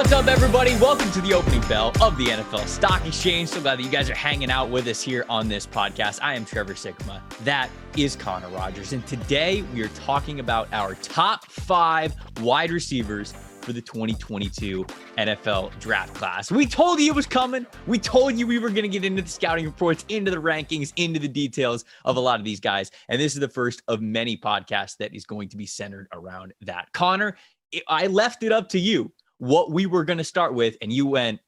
What's up, everybody? Welcome to the opening bell of the NFL Stock Exchange. So glad that you guys are hanging out with us here on this podcast. I am Trevor Sikkema. That is Connor Rogers. And today we are talking about our top 5 wide receivers for the 2022 NFL draft class. We told you it was coming. We told you we were going to get into the scouting reports, into the rankings, into the details of a lot of these guys. And this is the first of many podcasts that is going to be centered around that. Connor, I left it up to you what we were going to start with, and you went,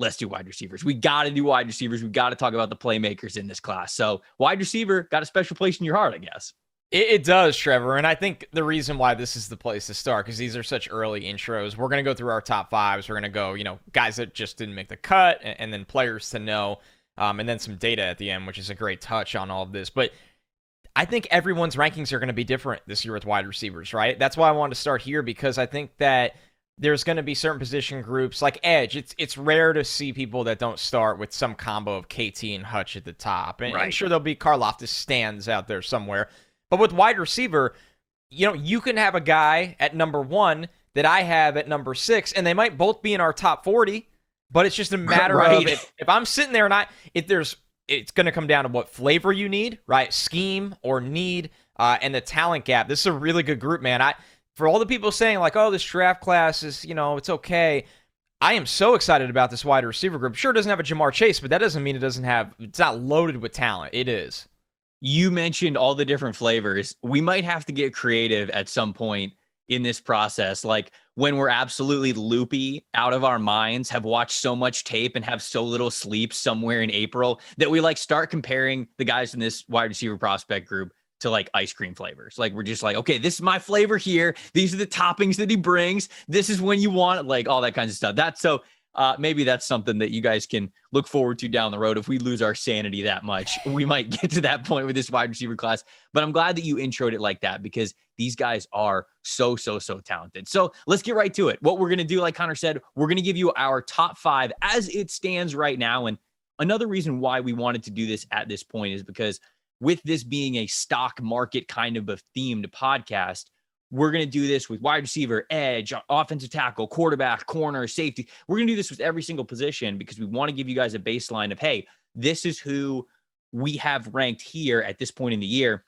let's do wide receivers. We got to do wide receivers. We got to talk about the playmakers in this class. So wide receiver got a special place in your heart, I guess. It does, Trevor. And I think the reason why this is the place to start, because these are such early intros, we're going to go through our top 5s. We're going to go, guys that just didn't make the cut, and then players to know, and then some data at the end, which is a great touch on all of this. But I think everyone's rankings are going to be different this year with wide receivers, right? That's why I wanted to start here, because I think that there's going to be certain position groups like edge. It's rare to see people that don't start with some combo of KT and Hutch at the top. And I'm sure there'll be Karlaftis stands out there somewhere. But with wide receiver, you can have a guy at number 1 that I have at number 6, and they might both be in our top 40, but it's just a matter of if I'm sitting there and it's going to come down to what flavor you need, right? Scheme or need, and the talent gap. This is a really good group, man. For all the people saying like, oh, this draft class is, it's okay. I am so excited about this wide receiver group. Sure, it doesn't have a Jamar Chase, but that doesn't mean it's not loaded with talent. It is. You mentioned all the different flavors. We might have to get creative at some point in this process. Like when we're absolutely loopy out of our minds, have watched so much tape and have so little sleep somewhere in April that we start comparing the guys in this wide receiver prospect group to ice cream flavors. We're just okay, this is my flavor here. These are the toppings that he brings. This is when you want it, all that kinds of stuff. Maybe that's something that you guys can look forward to down the road. If we lose our sanity that much, we might get to that point with this wide receiver class. But I'm glad that you introed it like that, because these guys are so talented. So let's get right to it. What we're going to do, like Connor said, we're going to give you our top 5 as it stands right now. And another reason why we wanted to do this at this point is because with this being a stock market kind of a themed podcast, we're going to do this with wide receiver, edge, offensive tackle, quarterback, corner, safety. We're going to do this with every single position because we want to give you guys a baseline of, hey, this is who we have ranked here at this point in the year.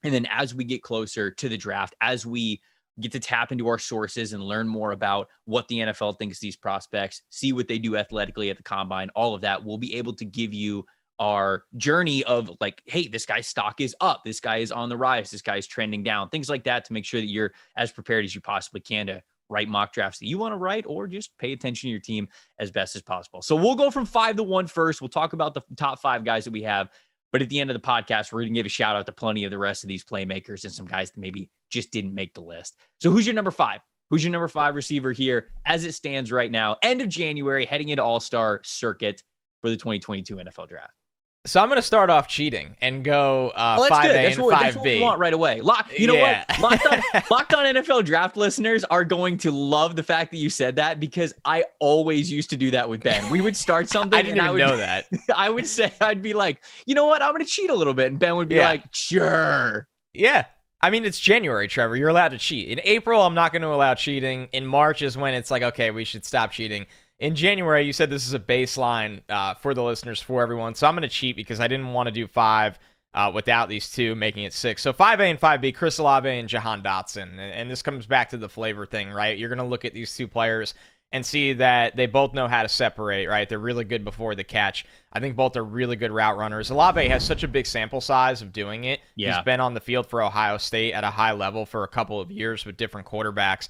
And then as we get closer to the draft, as we get to tap into our sources and learn more about what the NFL thinks these prospects, see what they do athletically at the combine, all of that, we'll be able to give you our journey of hey, this guy's stock is up, this guy is on the rise, this guy is trending down, things like that, to make sure that you're as prepared as you possibly can to write mock drafts that you want to write, or just pay attention to your team as best as possible. So we'll go from 5 to 1 first. We'll talk about the top 5 guys that we have, but at the end of the podcast, we're going to give a shout out to plenty of the rest of these playmakers and some guys that maybe just didn't make the list. So who's your number 5? Who's your number 5 receiver here as it stands right now, end of January, heading into All-Star circuit for the 2022 NFL Draft? So I'm going to start off cheating and go 5A and 5B. That's what we want right away. What? Locked on NFL Draft listeners are going to love the fact that you said that, because I always used to do that with Ben. We would start something. I didn't even know that. I would say, I'd be like, you know what? I'm going to cheat a little bit. And Ben would be like, sure. Yeah. I mean, it's January, Trevor. You're allowed to cheat. In April, I'm not going to allow cheating. In March is when it's okay, we should stop cheating. In January, you said this is a baseline for the listeners, for everyone. So I'm going to cheat because I didn't want to do 5 without these 2, making it 6. So 5A and 5B, Chris Olave and Jahan Dotson. And this comes back to the flavor thing, right? You're going to look at these 2 players and see that they both know how to separate, right? They're really good before the catch. I think both are really good route runners. Olave has such a big sample size of doing it. Yeah. He's been on the field for Ohio State at a high level for a couple of years with different quarterbacks.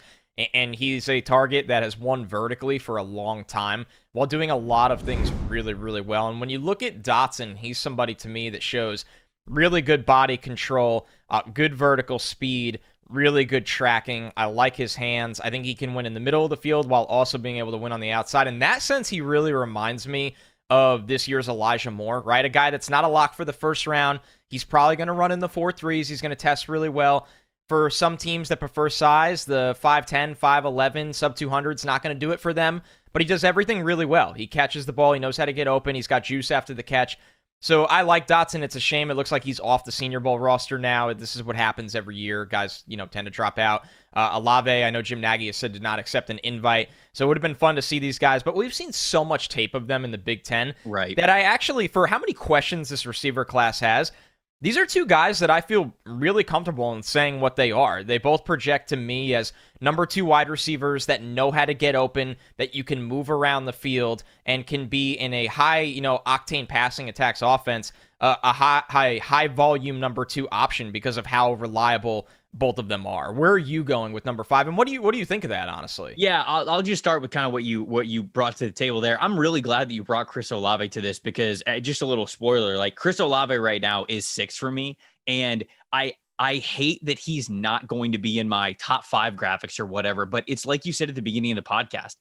And he's a target that has won vertically for a long time while doing a lot of things really, really well. And when you look at Dotson, he's somebody to me that shows really good body control, good vertical speed, really good tracking. I like his hands. I think he can win in the middle of the field while also being able to win on the outside. In that sense, he really reminds me of this year's Elijah Moore, right? A guy that's not a lock for the first round. He's probably going to run in the 4.3s. He's going to test really well. For some teams that prefer size, the 5'10", 5'11", sub-200 is not going to do it for them, but he does everything really well. He catches the ball. He knows how to get open. He's got juice after the catch. So I like Dotson. It's a shame. It looks like he's off the Senior Bowl roster now. This is what happens every year. Guys, tend to drop out. Olave, I know Jim Nagy has said did not accept an invite. So it would have been fun to see these guys. But we've seen so much tape of them in the Big Ten Right. that I actually, for how many questions this receiver class has, these are two guys that I feel really comfortable in saying what they are. They both project to me as number 2 wide receivers that know how to get open, that you can move around the field, and can be in a high, octane passing attacks offense, a high volume number 2 option because of how reliable both of them are. Where are you going with number 5, and what do you think of that, honestly? Yeah, I'll just start with kind of what you brought to the table there. I'm really glad that you brought Chris Olave to this because just a little spoiler, like Chris Olave right now is 6 for me, and I hate that he's not going to be in my top 5 graphics or whatever, but it's like you said at the beginning of the podcast.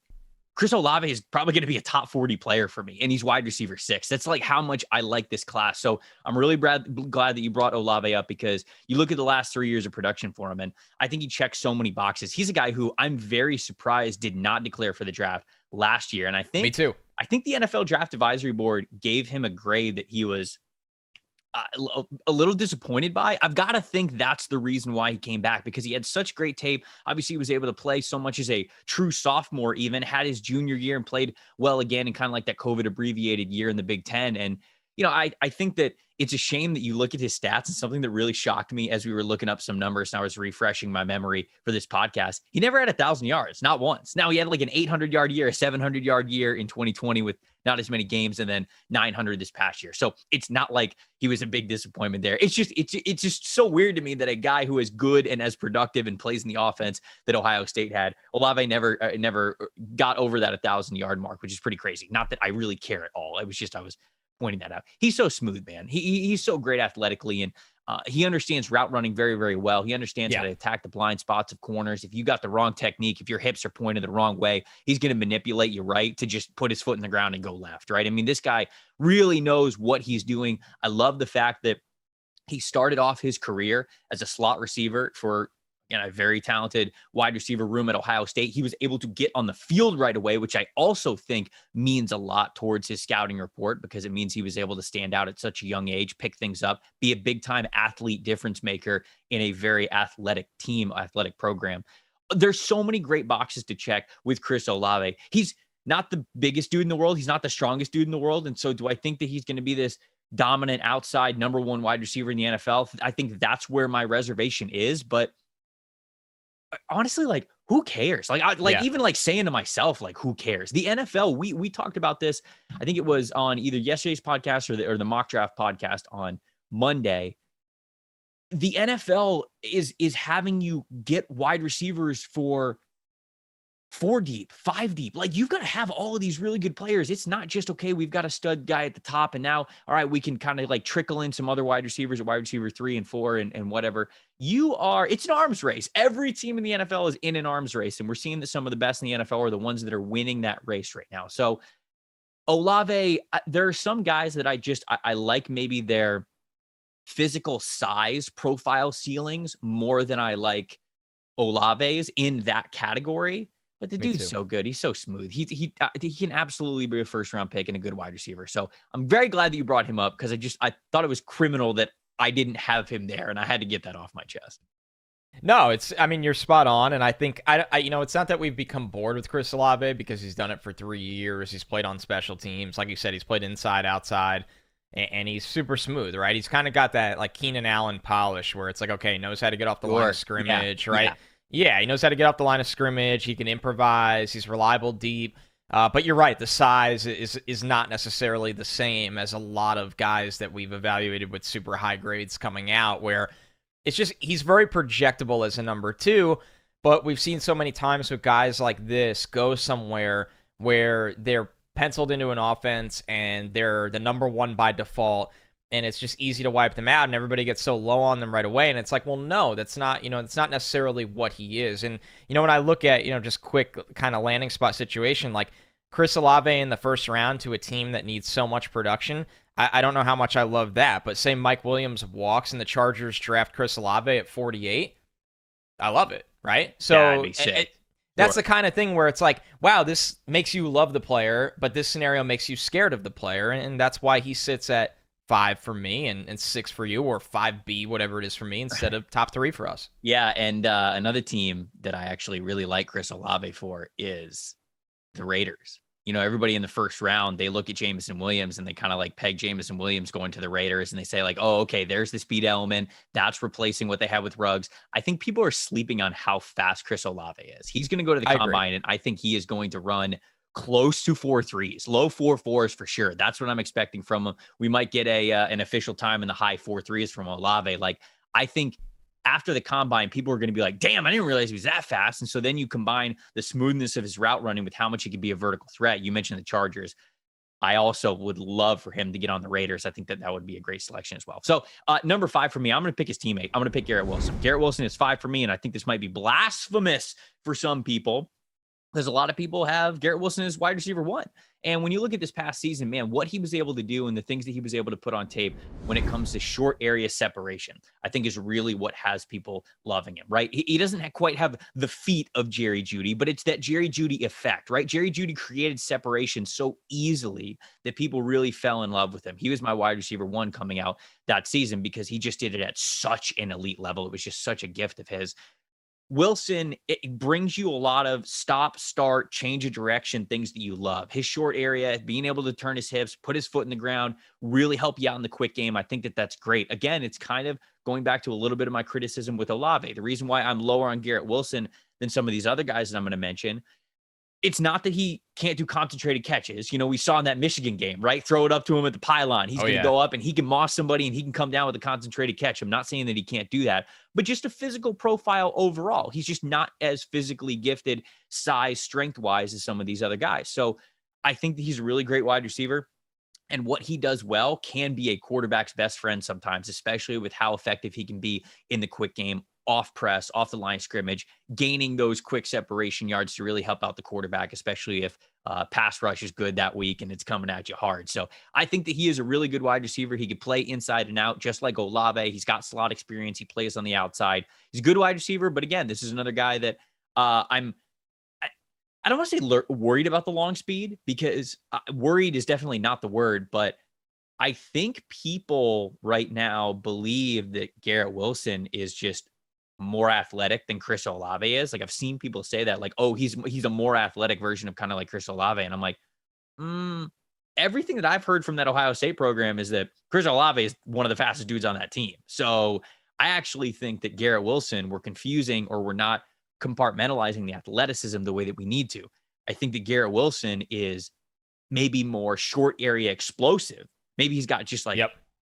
Chris Olave is probably going to be a top 40 player for me, and he's wide receiver 6. That's like how much I like this class. So I'm really glad that you brought Olave up because you look at the last 3 years of production for him, and I think he checks so many boxes. He's a guy who I'm very surprised did not declare for the draft last year, and I think Me too. I think the NFL Draft Advisory Board gave him a grade that he was a little disappointed by. I've got to think that's the reason why he came back because he had such great tape. Obviously, he was able to play so much as a true sophomore, even had his junior year and played well again in kind of like that COVID abbreviated year in the Big Ten. And, I think that it's a shame that you look at his stats and something that really shocked me as we were looking up some numbers and I was refreshing my memory for this podcast. He never had 1,000 yards, not once. Now he had like an 800-yard year, a 700-yard year in 2020 with not as many games, and then 900 this past year. So it's not like he was a big disappointment there. It's just so weird to me that a guy who is good and as productive and plays in the offense that Ohio State had, Olave never got over that 1,000-yard mark, which is pretty crazy. Not that I really care at all. It was just I was pointing that out. He's so smooth, man. He's so great athletically, and he understands route running very, very well. He understands how to attack the blind spots of corners. If you got the wrong technique, if your hips are pointed the wrong way, he's going to manipulate you right to just put his foot in the ground and go left, right? I mean, this guy really knows what he's doing. I love the fact that he started off his career as a slot receiver for a very talented wide receiver room at Ohio State. He was able to get on the field right away, which I also think means a lot towards his scouting report because it means he was able to stand out at such a young age, pick things up, be a big time athlete difference maker in a very athletic team, athletic program. There's so many great boxes to check with Chris Olave. He's not the biggest dude in the world. He's not the strongest dude in the world. And so do I think that he's going to be this dominant outside number 1 wide receiver in the NFL? I think that's where my reservation is, but honestly, like, who cares? Even like saying to myself, like, who cares? The NFL, we talked about this. I think it was on either yesterday's podcast or the mock draft podcast on Monday. The NFL is having you get wide receivers for 4 deep, 5 deep. Like, you've got to have all of these really good players. It's not just, okay, we've got a stud guy at the top, and now, all right, we can kind of like trickle in some other wide receivers at wide receiver 3 and 4 and whatever. It's an arms race. Every team in the NFL is in an arms race, and we're seeing that some of the best in the NFL are the ones that are winning that race right now. So Olave, there are some guys that I like maybe their physical size profile ceilings more than I like Olave's in that category. But the dude's so good. He's so smooth. He can absolutely be a first-round pick and a good wide receiver. So I'm very glad that you brought him up because I thought it was criminal that I didn't have him there, and I had to get that off my chest. No, you're spot on, and I think it's not that we've become bored with Chris Olave because he's done it for 3 years. He's played on special teams, like you said. He's played inside, outside, and he's super smooth, right? He's kind of got that like Keenan Allen polish where it's like, okay, he knows how to get off the line of scrimmage, right? Yeah, he knows how to get off the line of scrimmage. He can improvise. He's reliable deep. But you're right. The size is not necessarily the same as a lot of guys that we've evaluated with super high grades coming out, where it's just he's very projectable as a number 2. But we've seen so many times with guys like this go somewhere where they're penciled into an offense and they're the number 1 by default. And it's just easy to wipe them out, and everybody gets so low on them right away. And it's like, well, no, that's not, it's not necessarily what he is. And, when I look at, just quick kind of landing spot situation, like Chris Olave in the first round to a team that needs so much production, I don't know how much I love that. But say Mike Williams walks and the Chargers draft Chris Olave at 48, I love it, right? So that'd be sick. That's the kind of thing where it's like, wow, this makes you love the player, but this scenario makes you scared of the player. And that's why he sits at 5 for me and 6 for you, or 5B, whatever it is for me, instead of top 3 for us. Yeah, and another team that I actually really like Chris Olave for is the Raiders. You know, everybody in the first round, they look at Jameson Williams and they kind of like peg Jameson Williams going to the Raiders, and they say like, oh, okay, there's the speed element. That's replacing what they have with Ruggs. I think people are sleeping on how fast Chris Olave is. He's going to go to the combine, and I think he is going to run close to 4.3s, low 4.4s for sure. That's what I'm expecting from him. We might get an official time in the high 4.3s from Olave. Like, I think after the combine, people are going to be like, damn, I didn't realize he was that fast. And so then you combine the smoothness of his route running with how much he can be a vertical threat. You mentioned the Chargers. I also would love for him to get on the Raiders. I think that would be a great selection as well. So number 5 for me, I'm going to pick his teammate. I'm going to pick Garrett Wilson. Garrett Wilson is 5 for me, and I think this might be blasphemous for some people, because a lot of people have Garrett Wilson as wide receiver 1. And when you look at this past season, man, what he was able to do and the things that he was able to put on tape when it comes to short area separation, I think is really what has people loving him, right? He doesn't quite have the feet of Jerry Jeudy, but it's that Jerry Jeudy effect, right? Jerry Jeudy created separation so easily that people really fell in love with him. He was my wide receiver 1 coming out that season because he just did it at such an elite level. It was just such a gift of his. Wilson, it brings you a lot of stop, start, change of direction, things that you love. His short area, being able to turn his hips, put his foot in the ground, really help you out in the quick game. I think that that's great. Again, it's kind of going back to a little bit of my criticism with Olave. The reason why I'm lower on Garrett Wilson than some of these other guys that I'm going to mention, it's not that he can't do concentrated catches. You know, we saw in that Michigan game, right? Throw it up to him at the pylon. He's going to go up and he can moss somebody and he can come down with a concentrated catch. I'm not saying that he can't do that, but just a physical profile overall. He's just not as physically gifted, size, strength-wise as some of these other guys. So I think that he's a really great wide receiver. And what he does well can be a quarterback's best friend sometimes, especially with how effective he can be in the quick game, off press, off the line of scrimmage, gaining those quick separation yards to really help out the quarterback, especially if pass rush is good that week and it's coming at you hard. So I think that he is a really good wide receiver. He could play inside and out, just like Olave. He's got slot experience. He plays on the outside. He's a good wide receiver. But again, this is another guy that I don't want to say worried about the long speed, because worried is definitely not the word, but I think people right now believe that Garrett Wilson is just more athletic than Chris Olave is. Like, I've seen people say that, like, oh, he's a more athletic version of kind of like Chris Olave. And I'm like, everything that I've heard from that Ohio State program is that Chris Olave is one of the fastest dudes on that team. So I actually think that Garrett Wilson, we're confusing, or we're not compartmentalizing the athleticism the way that we need to. I think that Garrett Wilson is maybe more short area explosive. Maybe he's got just like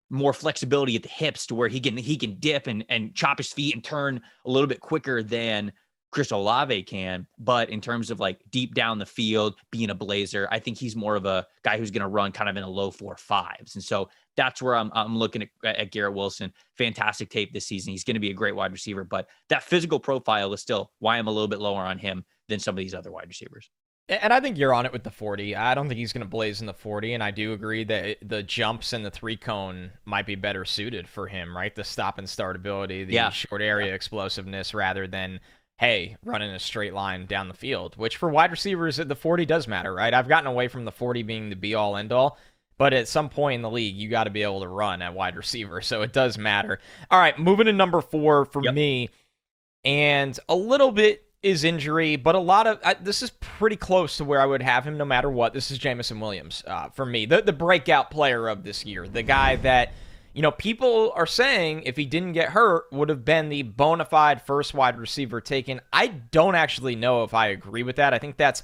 more flexibility at the hips to where he can dip and chop his feet and turn a little bit quicker than Chris Olave can. But in terms of like deep down the field, being a blazer, I think he's more of a guy who's going to run kind of in a low 4.5s. And so that's where I'm looking at Garrett Wilson. Fantastic tape this season. He's going to be a great wide receiver, but that physical profile is still why I'm a little bit lower on him than some of these other wide receivers. And I think you're on it with the 40. I don't think he's going to blaze in the 40, and I do agree that the jumps and the 3-cone might be better suited for him, right? The stop and start ability, the short area explosiveness, rather than, hey, running a straight line down the field, which for wide receivers, the 40 does matter, right? I've gotten away from the 40 being the be-all, end-all, but at some point in the league, you got to be able to run at wide receiver, so it does matter. All right, moving to number 4 for me, and a little bit is injury, but a lot of this is pretty close to where I would have him no matter what. This is Jameson Williams for me, the breakout player of this year, the guy that, you know, people are saying if he didn't get hurt would have been the bona fide first wide receiver taken. I don't actually know if I agree with that. I think that's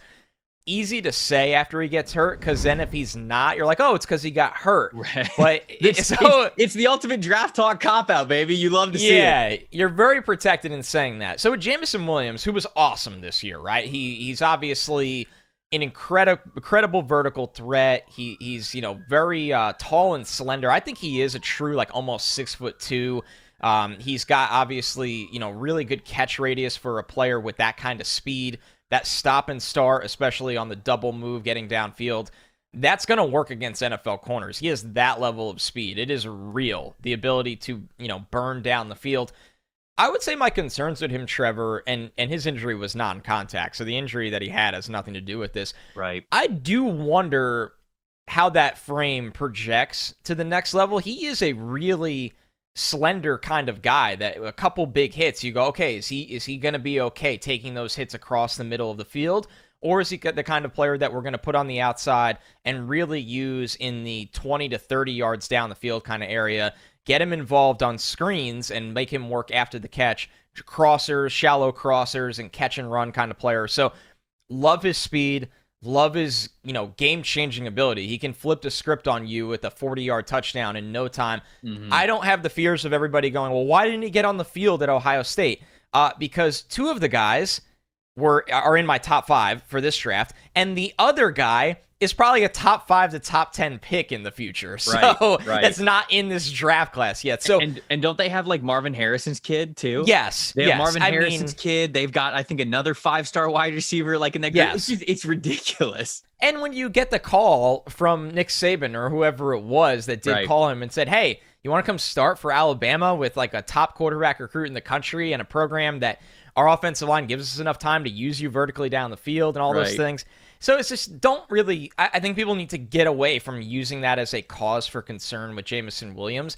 easy to say after he gets hurt, because then if he's not, you're like, oh, it's because he got hurt. Right. But it's the ultimate draft talk cop-out, baby. You love to see it. Yeah, you're very protected in saying that. So with Jameson Williams, who was awesome this year, right? He's obviously an incredible vertical threat. He's very tall and slender. I think he is a true, like, almost 6'2". He's got obviously really good catch radius for a player with that kind of speed. That stop and start, especially on the double move getting downfield, that's going to work against NFL corners. He has that level of speed. It is real, the ability to, burn down the field. I would say my concerns with him, Trevor, and his injury was non-contact, so the injury that he had has nothing to do with this. Right. I do wonder how that frame projects to the next level. He is a really slender kind of guy that a couple big hits, you go, okay, is he going to be okay taking those hits across the middle of the field? Or is he the kind of player that we're going to put on the outside and really use in the 20 to 30 yards down the field kind of area, get him involved on screens and make him work after the catch, crossers, shallow crossers, and catch and run kind of player. So love his speed, love his, game-changing ability. He can flip the script on you with a 40-yard touchdown in no time. I don't have the fears of everybody going, well, why didn't he get on the field at Ohio State? Because two of the guys are in my top 5 for this draft, and the other guy is probably a top 5 to top 10 pick in the future. So right. That's not in this draft class yet. So and don't they have like Marvin Harrison's kid too? Yes. They have Marvin Harrison's kid. They've got, I think, another 5-star wide receiver like in that group. Yes. It's ridiculous. And when you get the call from Nick Saban or whoever it was that did call him and said, hey, you want to come start for Alabama with like a top quarterback recruit in the country and a program that our offensive line gives us enough time to use you vertically down the field and all those things. So it's just, I think people need to get away from using that as a cause for concern with Jameson Williams.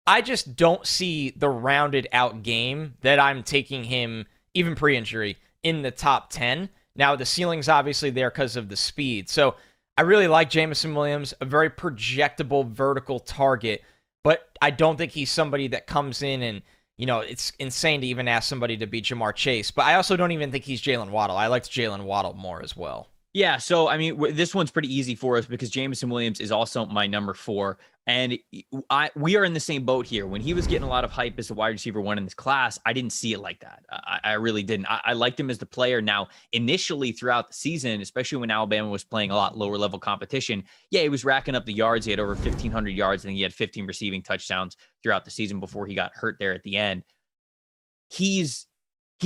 I just don't see the rounded out game that I'm taking him, even pre-injury, in the top 10. Now, the ceiling's obviously there because of the speed. So I really like Jameson Williams, a very projectable vertical target, but I don't think he's somebody that comes in and, it's insane to even ask somebody to beat Jamar Chase. But I also don't even think he's Jalen Waddle. I liked Jalen Waddle more as well. Yeah, so I mean, this one's pretty easy for us because Jameson Williams is also my number 4, and we are in the same boat here. When he was getting a lot of hype as a wide receiver 1 in this class, I didn't see it like that. I really didn't. I liked him as the player. Now, initially throughout the season, especially when Alabama was playing a lot lower level competition, yeah, he was racking up the yards. He had over 1,500 yards, and he had 15 receiving touchdowns throughout the season before he got hurt there at the end. He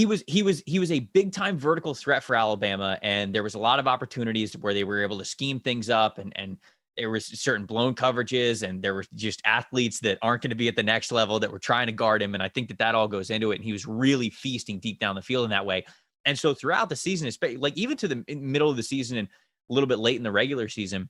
was a big time vertical threat for Alabama, and there was a lot of opportunities where they were able to scheme things up, and there was certain blown coverages, and there were just athletes that aren't going to be at the next level that were trying to guard him. And I think that all goes into it. And he was really feasting deep down the field in that way. And so throughout the season, especially like even to the middle of the season and a little bit late in the regular season,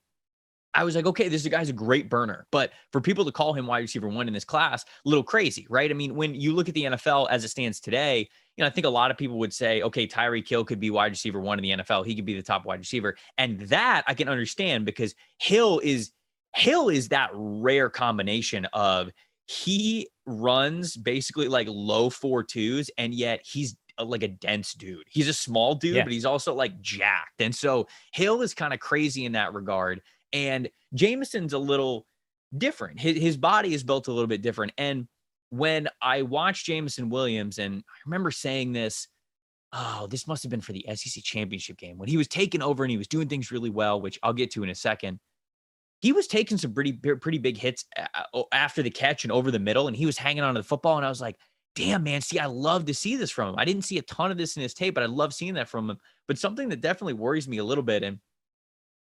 I was like, okay, this guy's a great burner. But for people to call him wide receiver 1 in this class, a little crazy, right? I mean, when you look at the NFL as it stands today, I think a lot of people would say, okay, Tyreek Hill could be wide receiver 1 in the NFL. He could be the top wide receiver. And that I can understand because Hill is that rare combination of he runs basically like low 4.2s, and yet he's like a dense dude. He's a small dude, but he's also like jacked. And so Hill is kind of crazy in that regard. And Jameson's a little different. His body is built a little bit different. And when I watched Jameson Williams, and I remember saying this, this must have been for the SEC championship game when he was taking over and he was doing things really well, which I'll get to in a second. He was taking some pretty big hits after the catch and over the middle, and he was hanging onto the football. And I was like, damn, man, I love to see this from him. I didn't see a ton of this in his tape, but I love seeing that from him. But something that definitely worries me a little bit, and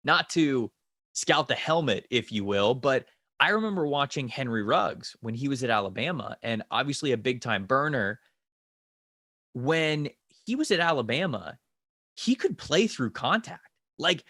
not to scout the helmet, if you will, but I remember watching Henry Ruggs when he was at Alabama, and obviously a big time burner. When he was at Alabama, he could play through contact. Like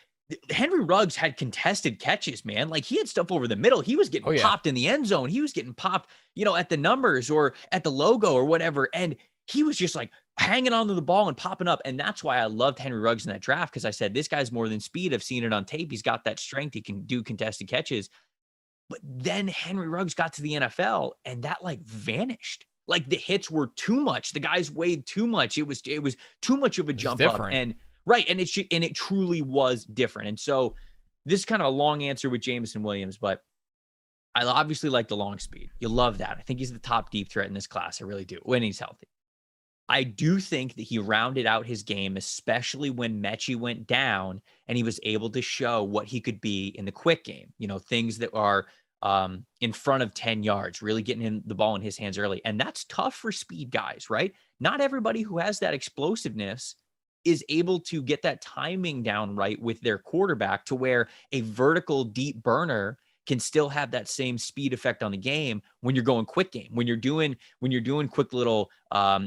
Henry Ruggs had contested catches, man. Like he had stuff over the middle. He was getting popped in the end zone. He was getting popped, at the numbers or at the logo or whatever. And he was just like hanging onto the ball and popping up. And that's why I loved Henry Ruggs in that draft, because I said, this guy's more than speed. I've seen it on tape. He's got that strength. He can do contested catches. But then Henry Ruggs got to the NFL and that like vanished. Like the hits were too much. The guys weighed too much. It was too much of a jump up. And it truly was different. And so this is kind of a long answer with Jameson Williams, but I obviously like the long speed. You love that. I think he's the top deep threat in this class. I really do, when he's healthy. I do think that he rounded out his game, especially when Mechie went down and he was able to show what he could be in the quick game. Things that are in front of 10 yards, really getting the ball in his hands early. And that's tough for speed guys, right? Not everybody who has that explosiveness is able to get that timing down right with their quarterback to where a vertical deep burner can still have that same speed effect on the game when you're going quick game, when you're doing quick little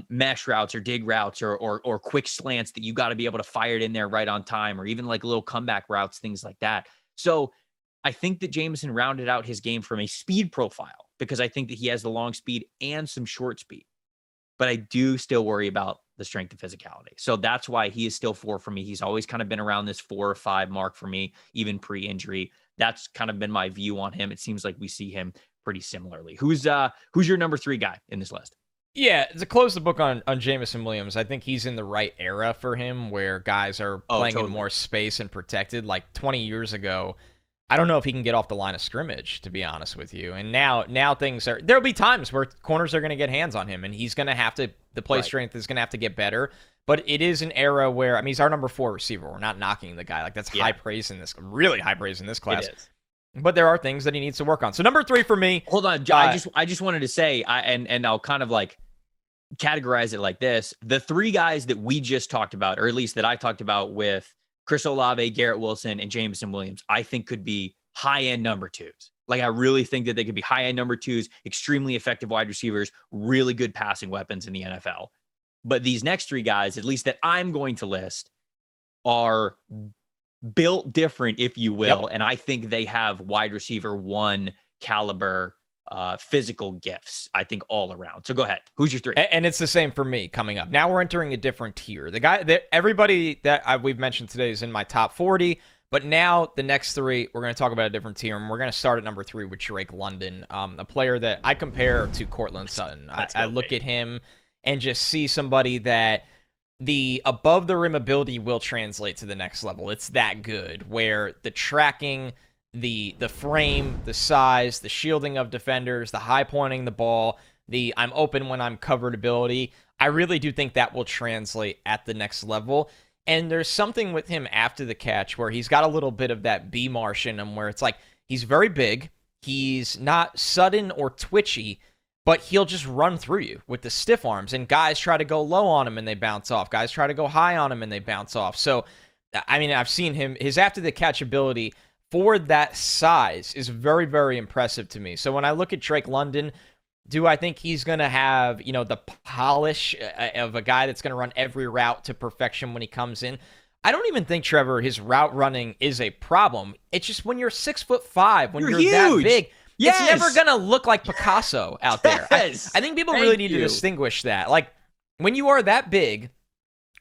mesh routes or dig routes or quick slants that you got to be able to fire it in there right on time, or even like little comeback routes, things like that. So I think that Jameson rounded out his game from a speed profile because I think that he has the long speed and some short speed. But I do still worry about the strength and physicality. So that's why he is still 4 for me. He's always kind of been around this 4 or 5 mark for me, even pre-injury. That's kind of been my view on him. It seems like we see him pretty similarly. Who's your number 3 guy in this list? Yeah, to close the book on Jameson Williams, I think he's in the right era for him where guys are playing in more space and protected. Like 20 years ago, I don't know if he can get off the line of scrimmage, to be honest with you. And now things are, there'll be times where corners are going to get hands on him and he's going to have to, the play strength is going to have to get better. But it is an era where, I mean, he's our number 4 receiver. We're not knocking the guy. Like that's high praise in this, really high praise in this class. It is. But there are things that he needs to work on. So number 3 for me. Hold on. I just wanted to say, and I'll kind of like categorize it like this. The 3 guys that we just talked about, or at least that I talked about with Chris Olave, Garrett Wilson, and Jameson Williams, I think could be high-end number 2s. Like, I really think that they could be high-end number 2s, extremely effective wide receivers, really good passing weapons in the NFL. But these next 3 guys, at least that I'm going to list, are built different, if you will. Yep. And I think they have wide receiver 1 caliber physical gifts, I think, all around. So go ahead. Who's your 3? And it's the same for me coming up. Now we're entering a different tier. The guy that everybody that we've mentioned today is in my top 40. But now the next 3, we're going to talk about a different tier, and we're going to start at number 3 with Drake London, a player that I compare to Courtland Sutton. I look at him and just see somebody that the above the rim ability will translate to the next level. It's that good, where the tracking, the frame, the size, the shielding of defenders, the high pointing the ball, the I'm open when I'm covered ability, I really do think that will translate at the next level. And there's something with him after the catch where he's got a little bit of that B Marsh in him where it's like he's very big. He's not sudden or twitchy, but he'll just run through you with the stiff arms. And guys try to go low on him and they bounce off. Guys try to go high on him and they bounce off. So, I mean, I've seen him, his after the catch ability for that size is very, very impressive to me. So when I look at Drake London, do I think he's going to have, the polish of a guy that's going to run every route to perfection when he comes in? I don't even think, Trevor, his route running is a problem. It's just when you're 6'5", when you're that big, it's never going to look like Picasso out there. Yes. I think people really need to distinguish that. Like, when you are that big,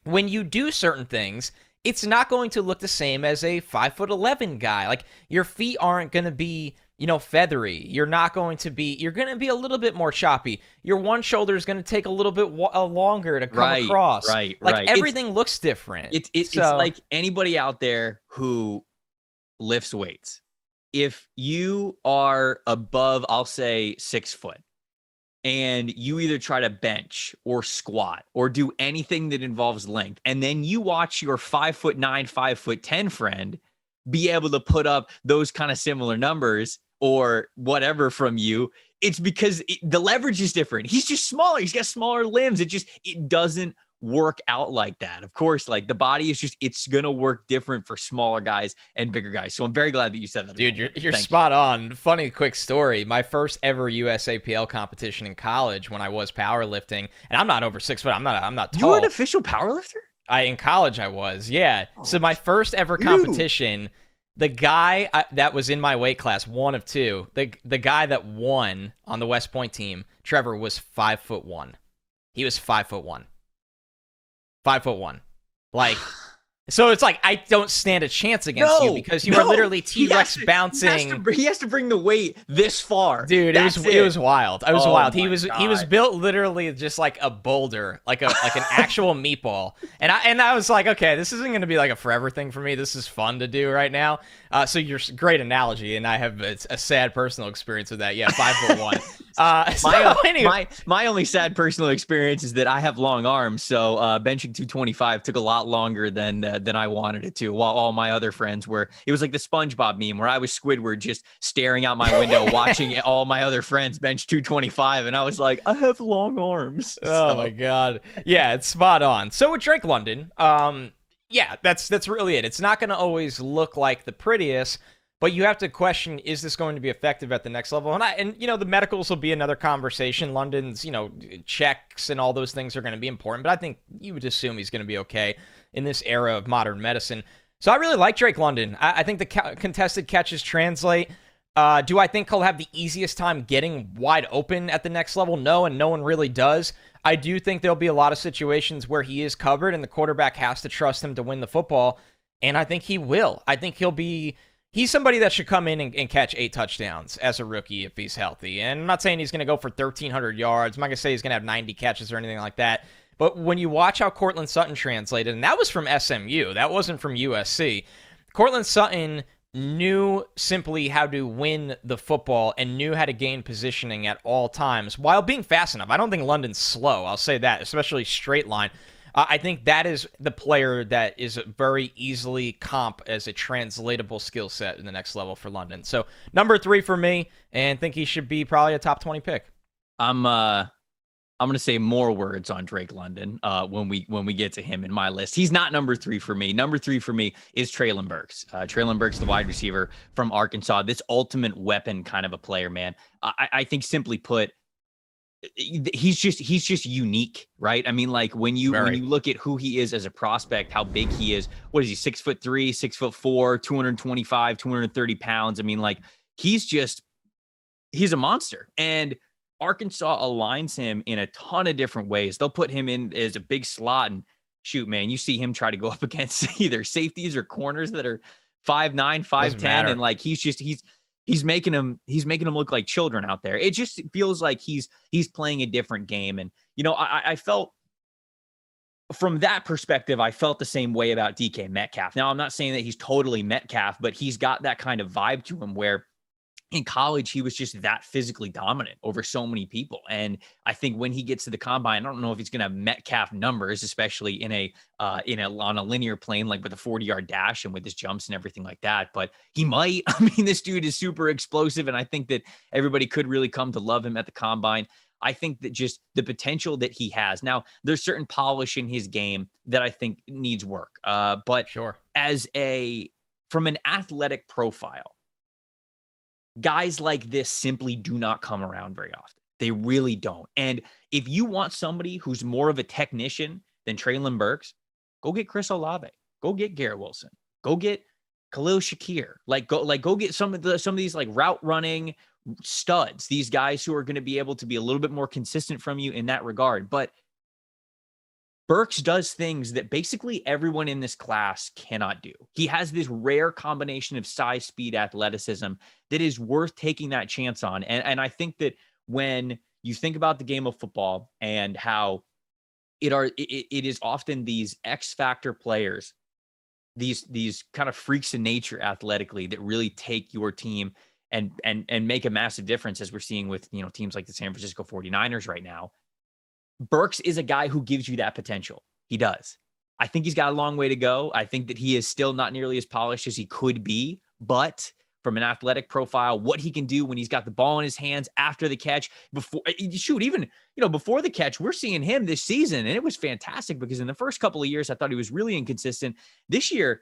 when you do certain things, it's not going to look the same as a 5'11" guy. Like, your feet aren't going to be feathery. You're going to be a little bit more choppy. Your one shoulder is going to take a little bit longer to come across. Right. Everything looks different. It's like anybody out there who lifts weights. If you are above, I'll say 6 foot, and you either try to bench or squat or do anything that involves length, and then you watch your 5'9", 5'10" friend be able to put up those kind of similar numbers or whatever from you, it's because the leverage is different. He's just smaller. He's got smaller limbs. It doesn't work out like that. Of course, like the body is it's going to work different for smaller guys and bigger guys. So I'm very glad that you said that. Dude, you're spot on. Funny quick story. My first ever USAPL competition in college when I was powerlifting, and I'm not over 6 foot. I'm not tall. You were an official powerlifter? In college I was, yeah. So my first ever competition, the guy that was in my weight class, 1 of 2, the guy that won on the West Point team, Trevor, was 5'1". He was 5'1". 5'1". Like, so it's like I don't stand a chance against you because you are literally T-Rex bouncing. He has to bring the weight this far, dude. It was wild. It was wild. He was built literally just like a boulder, like an actual meatball. And I was like, okay, this isn't going to be like a forever thing for me. This is fun to do right now. So you're great analogy, and I have a sad personal experience with that. Yeah, 5'1". My only sad personal experience is that I have long arms, so benching 225 took a lot longer than I wanted it to. While all my other friends it was like the SpongeBob meme where I was Squidward just staring out my window, watching all my other friends bench 225, and I was like, I have long arms. Oh my god, yeah, it's spot on. So with Drake London, yeah, that's really it. It's not going to always look like the prettiest, but you have to question, is this going to be effective at the next level? And the medicals will be another conversation. London's, checks and all those things are going to be important, but I think you would assume he's going to be okay in this era of modern medicine. So I really like Drake London. I think the contested catches translate. Do I think he'll have the easiest time getting wide open at the next level? No, and no one really does. I do think there'll be a lot of situations where he is covered and the quarterback has to trust him to win the football, and I think he will. I think he's somebody that should come in and catch 8 touchdowns as a rookie if he's healthy. And I'm not saying he's going to go for 1,300 yards. I'm not going to say he's going to have 90 catches or anything like that. But when you watch how Cortland Sutton translated, and that was from SMU, that wasn't from USC, Cortland Sutton knew simply how to win the football and knew how to gain positioning at all times while being fast enough. I don't think London's slow. I'll say that, especially straight line. I think that is the player that is very easily comp as a translatable skill set in the next level for London. So number 3 for me, and think he should be probably a top 20 pick. I'm going to say more words on Drake London when we get to him in my list. He's not number 3 for me. Number 3 for me is Treylon Burks. Treylon Burks, the wide receiver from Arkansas, this ultimate weapon kind of a player, man. I think simply put, he's just unique, right? I mean, like when you look at who he is as a prospect, how big he is. What is he? 6'3", 6'4", 225, 230 pounds. I mean, like he's a monster. And Arkansas aligns him in a ton of different ways. They'll put him in as a big slot, and shoot, man, you see him try to go up against either safeties or corners that are 5'9", 5'10", and like he's making them look like children out there. It just feels like he's playing a different game. And you know, I felt from that perspective, I felt the same way about DK Metcalf. Now, I'm not saying that he's totally Metcalf, but he's got that kind of vibe to him where in college, he was just that physically dominant over so many people. And I think when he gets to the combine, I don't know if he's going to have Metcalf numbers, especially on a linear plane, like with a 40-yard dash and with his jumps and everything like that. But he might. I mean, this dude is super explosive, and I think that everybody could really come to love him at the combine. I think that just the potential that he has. Now, there's certain polish in his game that I think needs work. But sure, from an athletic profile, guys like this simply do not come around very often. They really don't. And if you want somebody who's more of a technician than Treylon Burks, go get Chris Olave. Go get Garrett Wilson. Go get Khalil Shakir. Go get some of these like route running studs. These guys who are going to be able to be a little bit more consistent from you in that regard. But Burks does things that basically everyone in this class cannot do. He has this rare combination of size, speed, athleticism that is worth taking that chance on. And I think that when you think about the game of football and how it is often these X factor players, these kind of freaks in nature athletically that really take your team and make a massive difference, as we're seeing with, you know, teams like the San Francisco 49ers right now. Burks is a guy who gives you that potential. He does. I think he's got a long way to go. I think that he is still not nearly as polished as he could be, but from an athletic profile, what he can do when he's got the ball in his hands after the catch, before the catch, we're seeing him this season, and it was fantastic because in the first couple of years, I thought he was really inconsistent. This year,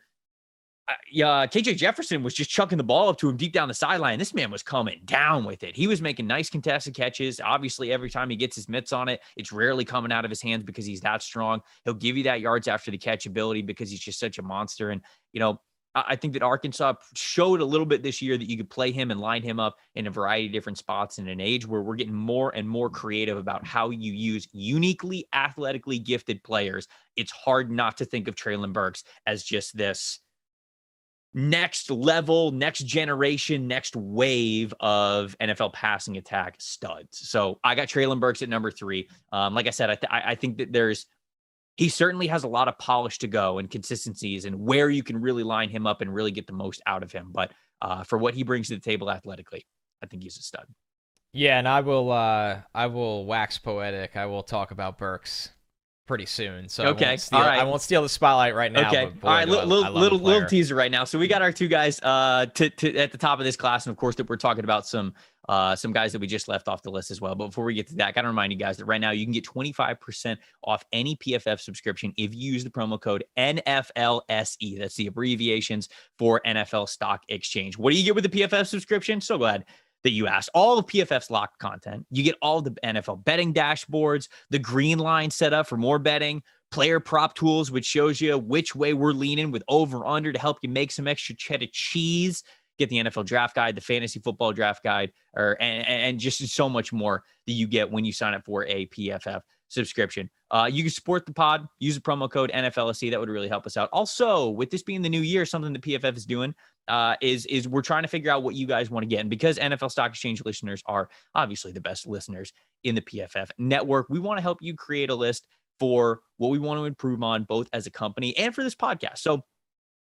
KJ Jefferson was just chucking the ball up to him deep down the sideline. This man was coming down with it. He was making nice contested catches. Obviously, every time he gets his mitts on it, it's rarely coming out of his hands because he's that strong. He'll give you that yards after the catch ability because he's just such a monster. And, you know, I think that Arkansas showed a little bit this year that you could play him and line him up in a variety of different spots in an age where we're getting more and more creative about how you use uniquely athletically gifted players. It's hard not to think of Treylon Burks as just this next level, next generation, next wave of NFL passing attack studs. So I got Treylon Burks at number 3. Like I said, I think that he certainly has a lot of polish to go and consistencies and where you can really line him up and really get the most out of him. But for what he brings to the table athletically, I think he's a stud. Yeah, and I will wax poetic. I will talk about Burks pretty soon. So okay, I won't steal the spotlight right now. Okay, boy, all right, little teaser right now. So we got our 2 guys at the top of this class, and of course that we're talking about some guys that we just left off the list as well. But before we get to that, I got to remind you guys that right now you can get 25% off any PFF subscription if you use the promo code NFLSE. That's the abbreviations for NFL Stock Exchange. What do you get with the PFF subscription? So glad that you asked. All of PFF's locked content. You get all the NFL betting dashboards, the green line set up for more betting, player prop tools, which shows you which way we're leaning with over under to help you make some extra cheddar cheese. Get the NFL draft guide, the fantasy football draft guide, and just so much more that you get when you sign up for a PFF subscription. You can support the pod, use the promo code NFLSC. That would really help us out. Also, with this being the new year, something that PFF is doing is we're trying to figure out what you guys want to get. And because NFL Stock Exchange listeners are obviously the best listeners in the PFF network, we want to help you create a list for what we want to improve on, both as a company and for this podcast. So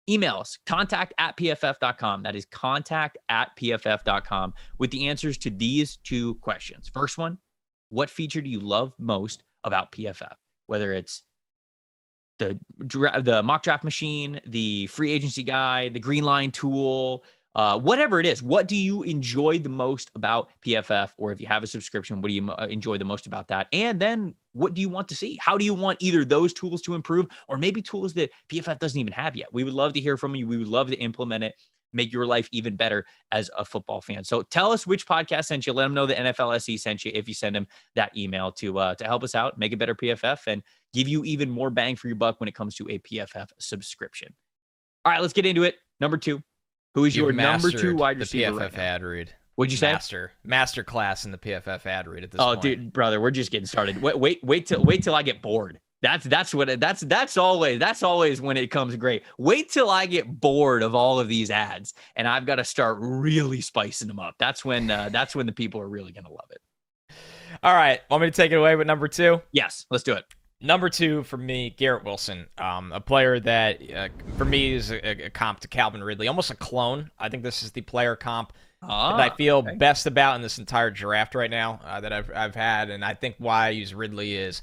email us, contact@pff.com. That is contact@pff.com with the answers to these 2 questions. First one, what feature do you love most about PFF? Whether it's the mock draft machine, the free agency guide, the green line tool, whatever it is, what do you enjoy the most about PFF? Or if you have a subscription, what do you enjoy the most about that? And then what do you want to see? How do you want either those tools to improve, or maybe tools that PFF doesn't even have yet? We would love to hear from you. We would love to implement it, make your life even better as a football fan. So tell us which podcast sent you. Let them know the NFLSC sent you if you send them that email to help us out, make it better PFF, and give you even more bang for your buck when it comes to a PFF subscription. All right, let's get into it. Number 2. Who is your number 2 wide receiver? The PFF right now? ad read. What'd you say? Master class in the PFF ad read at this point. Oh, dude, brother, we're just getting started. Wait till I get bored. That's always when it comes great. Wait till I get bored of all of these ads, and I've got to start really spicing them up. That's when the people are really gonna love it. All right, want me to take it away with number 2? Yes, let's do it. Number 2 for me, Garrett Wilson, a player that for me is a comp to Calvin Ridley, almost a clone. I think this is the player comp that I feel best about in this entire draft right now that I've had, and I think why I use Ridley is,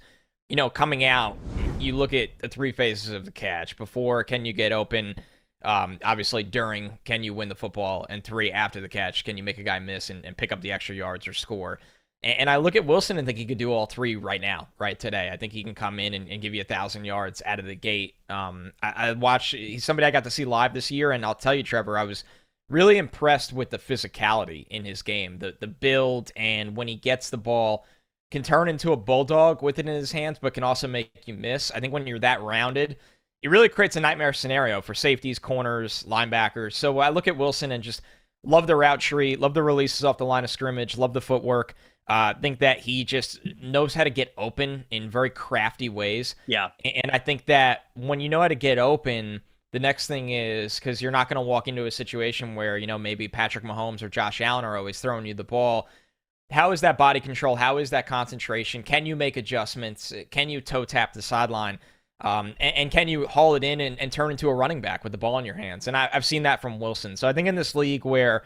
coming out, you look at the 3 phases of the catch. Before, can you get open? Obviously, during, can you win the football? And 3, after the catch, can you make a guy miss and pick up the extra yards or score? And I look at Wilson and think he could do all 3 right now, right today. I think he can come in and give you 1,000 yards out of the gate. I watched, he's somebody I got to see live this year, and I'll tell you, Trevor, I was really impressed with the physicality in his game, the build, and when he gets the ball, can turn into a bulldog with it in his hands, but can also make you miss. I think when you're that rounded, it really creates a nightmare scenario for safeties, corners, linebackers. So I look at Wilson and just love the route tree, love the releases off the line of scrimmage, love the footwork. Think that he just knows how to get open in very crafty ways. Yeah. And I think that when you know how to get open, the next thing is, because you're not going to walk into a situation where, maybe Patrick Mahomes or Josh Allen are always throwing you the ball. How is that body control? How is that concentration? Can you make adjustments? Can you toe tap the sideline? And can you haul it in and turn into a running back with the ball in your hands? And I've seen that from Wilson. So I think in this league where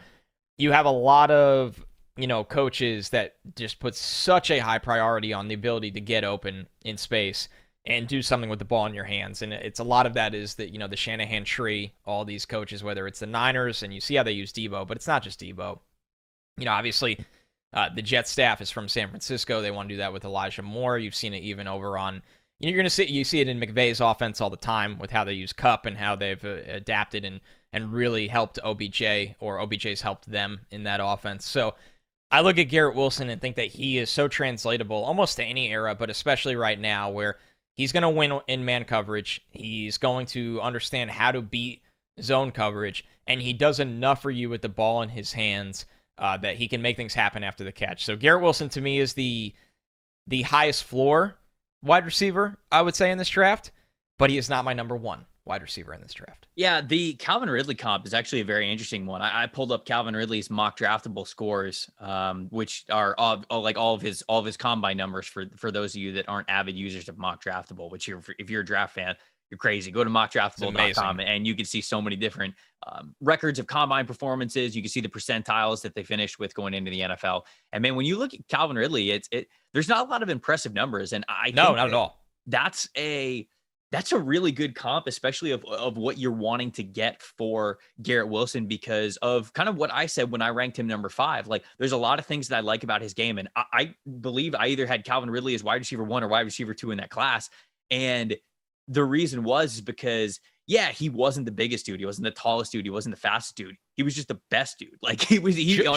you have a lot of coaches that just put such a high priority on the ability to get open in space and do something with the ball in your hands. And it's a lot of that is that, the Shanahan tree, all these coaches, whether it's the Niners, and you see how they use Debo, but it's not just Debo. Obviously, the Jet staff is from San Francisco. They want to do that with Elijah Moore. You've seen it even over on, you see it in McVay's offense all the time with how they use Kupp and how they've adapted and really helped OBJ, or OBJ's helped them in that offense. So I look at Garrett Wilson and think that he is so translatable almost to any era, but especially right now where he's going to win in man coverage. He's going to understand how to beat zone coverage, and he does enough for you with the ball in his hands that he can make things happen after the catch. So Garrett Wilson to me is the highest floor wide receiver, I would say, in this draft, but he is not my number 1 wide receiver in this draft. Yeah, the Calvin Ridley comp is actually a very interesting one. I pulled up Calvin Ridley's mock draftable scores, which are all of his combine numbers for those of you that aren't avid users of mock draftable, which if you're a draft fan, you're crazy. Go to mockdraftable.com and you can see so many different records of combine performances. You can see the percentiles that they finished with going into the NFL. And man, when you look at Calvin Ridley, there's not a lot of impressive numbers. And I think not at all. That's a really good comp, especially of what you're wanting to get for Garrett Wilson, because of kind of what I said when I ranked him number 5. Like, there's a lot of things that I like about his game. And I believe I either had Calvin Ridley as wide receiver 1 or wide receiver 2 in that class. And the reason was because yeah, he wasn't the biggest dude. He wasn't the tallest dude. He wasn't the fastest dude. He was just the best dude. Like he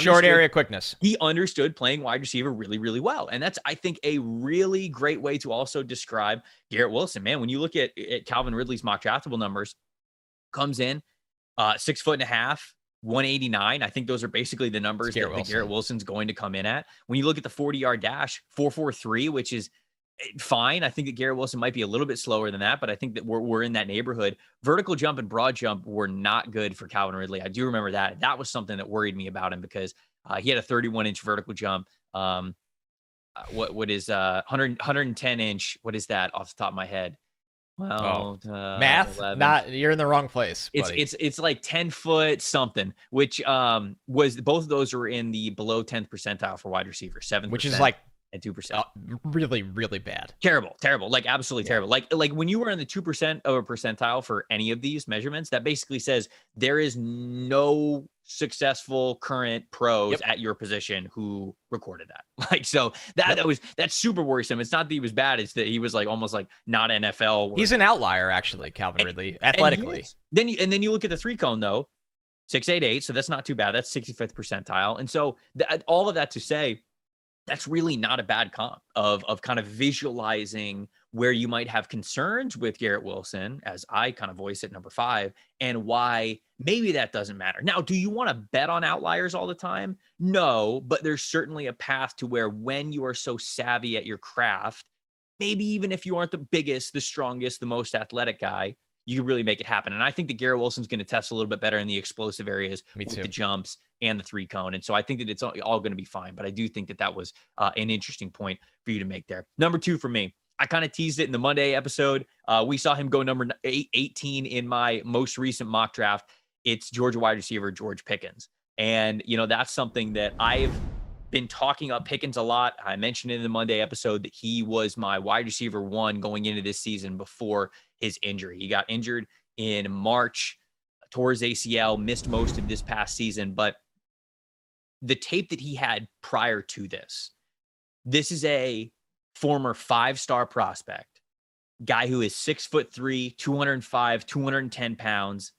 Short area quickness. He understood playing wide receiver really, really well. And that's, I think, a really great way to also describe Garrett Wilson. Man, when you look at Calvin Ridley's mock draftable numbers, comes in 6'1.5", 189. I think those are basically the numbers that Garrett Wilson's going to come in at. When you look at the 40-yard dash, 4.43, which is fine. I think that Garrett Wilson might be a little bit slower than that, but I think that we're in that neighborhood. Vertical jump and broad jump were not good for Calvin Ridley. I do remember that. That was something that worried me about him because he had a 31-inch vertical jump. What is 110-inch? What is that off the top of my head? Well, math, 11. You're in the wrong place, buddy. It's like 10 foot something, which was, both of those were in the below 10th percentile for wide receiver, 7%, which is like at 2%. Really, really bad. Terrible. Like absolutely terrible. Like when you were in the 2% of a percentile for any of these measurements, that basically says there is no successful current pros at your position who recorded that. Like, so that's super worrisome. It's not that he was bad. It's that he was like almost like not NFL worthy. He's an outlier, actually, Calvin Ridley, athletically. Then you look at the 3 cone though, 6'8", so that's not too bad. That's 65th percentile. And so all of that to say, that's really not a bad comp of kind of visualizing where you might have concerns with Garrett Wilson, as I kind of voice at number 5, and why maybe that doesn't matter. Now, do you want to bet on outliers all the time? No, but there's certainly a path to where when you are so savvy at your craft, maybe even if you aren't the biggest, the strongest, the most athletic guy, you can really make it happen. And I think that Garrett Wilson's going to test a little bit better in the explosive areas with the jumps and the 3 cone. And so I think that it's all going to be fine. But I do think that was an interesting point for you to make there. Number 2 for me, I kind of teased it in the Monday episode. We saw him go number 18 in my most recent mock draft. It's Georgia wide receiver George Pickens. And, that's something that I've been talking up Pickens a lot. I mentioned in the Monday episode that he was my wide receiver 1 going into this season before his injury. He got injured in March, tore his ACL, missed most of this past season. But the tape that he had prior to this is a former 5-star prospect, guy who is 6'3", 205, 210 pounds.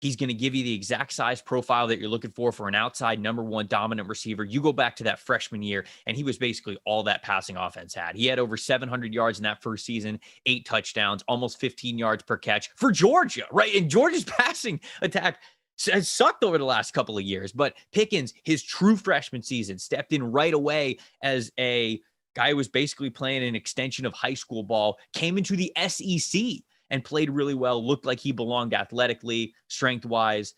He's going to give you the exact size profile that you're looking for an outside number 1 dominant receiver. You go back to that freshman year, and he was basically all that passing offense had. He had over 700 yards in that first season, 8 touchdowns, almost 15 yards per catch for Georgia, right? And Georgia's passing attack has sucked over the last couple of years. But Pickens, his true freshman season, stepped in right away as a guy who was basically playing an extension of high school ball, came into the SEC and played really well, looked like he belonged athletically, strength-wise,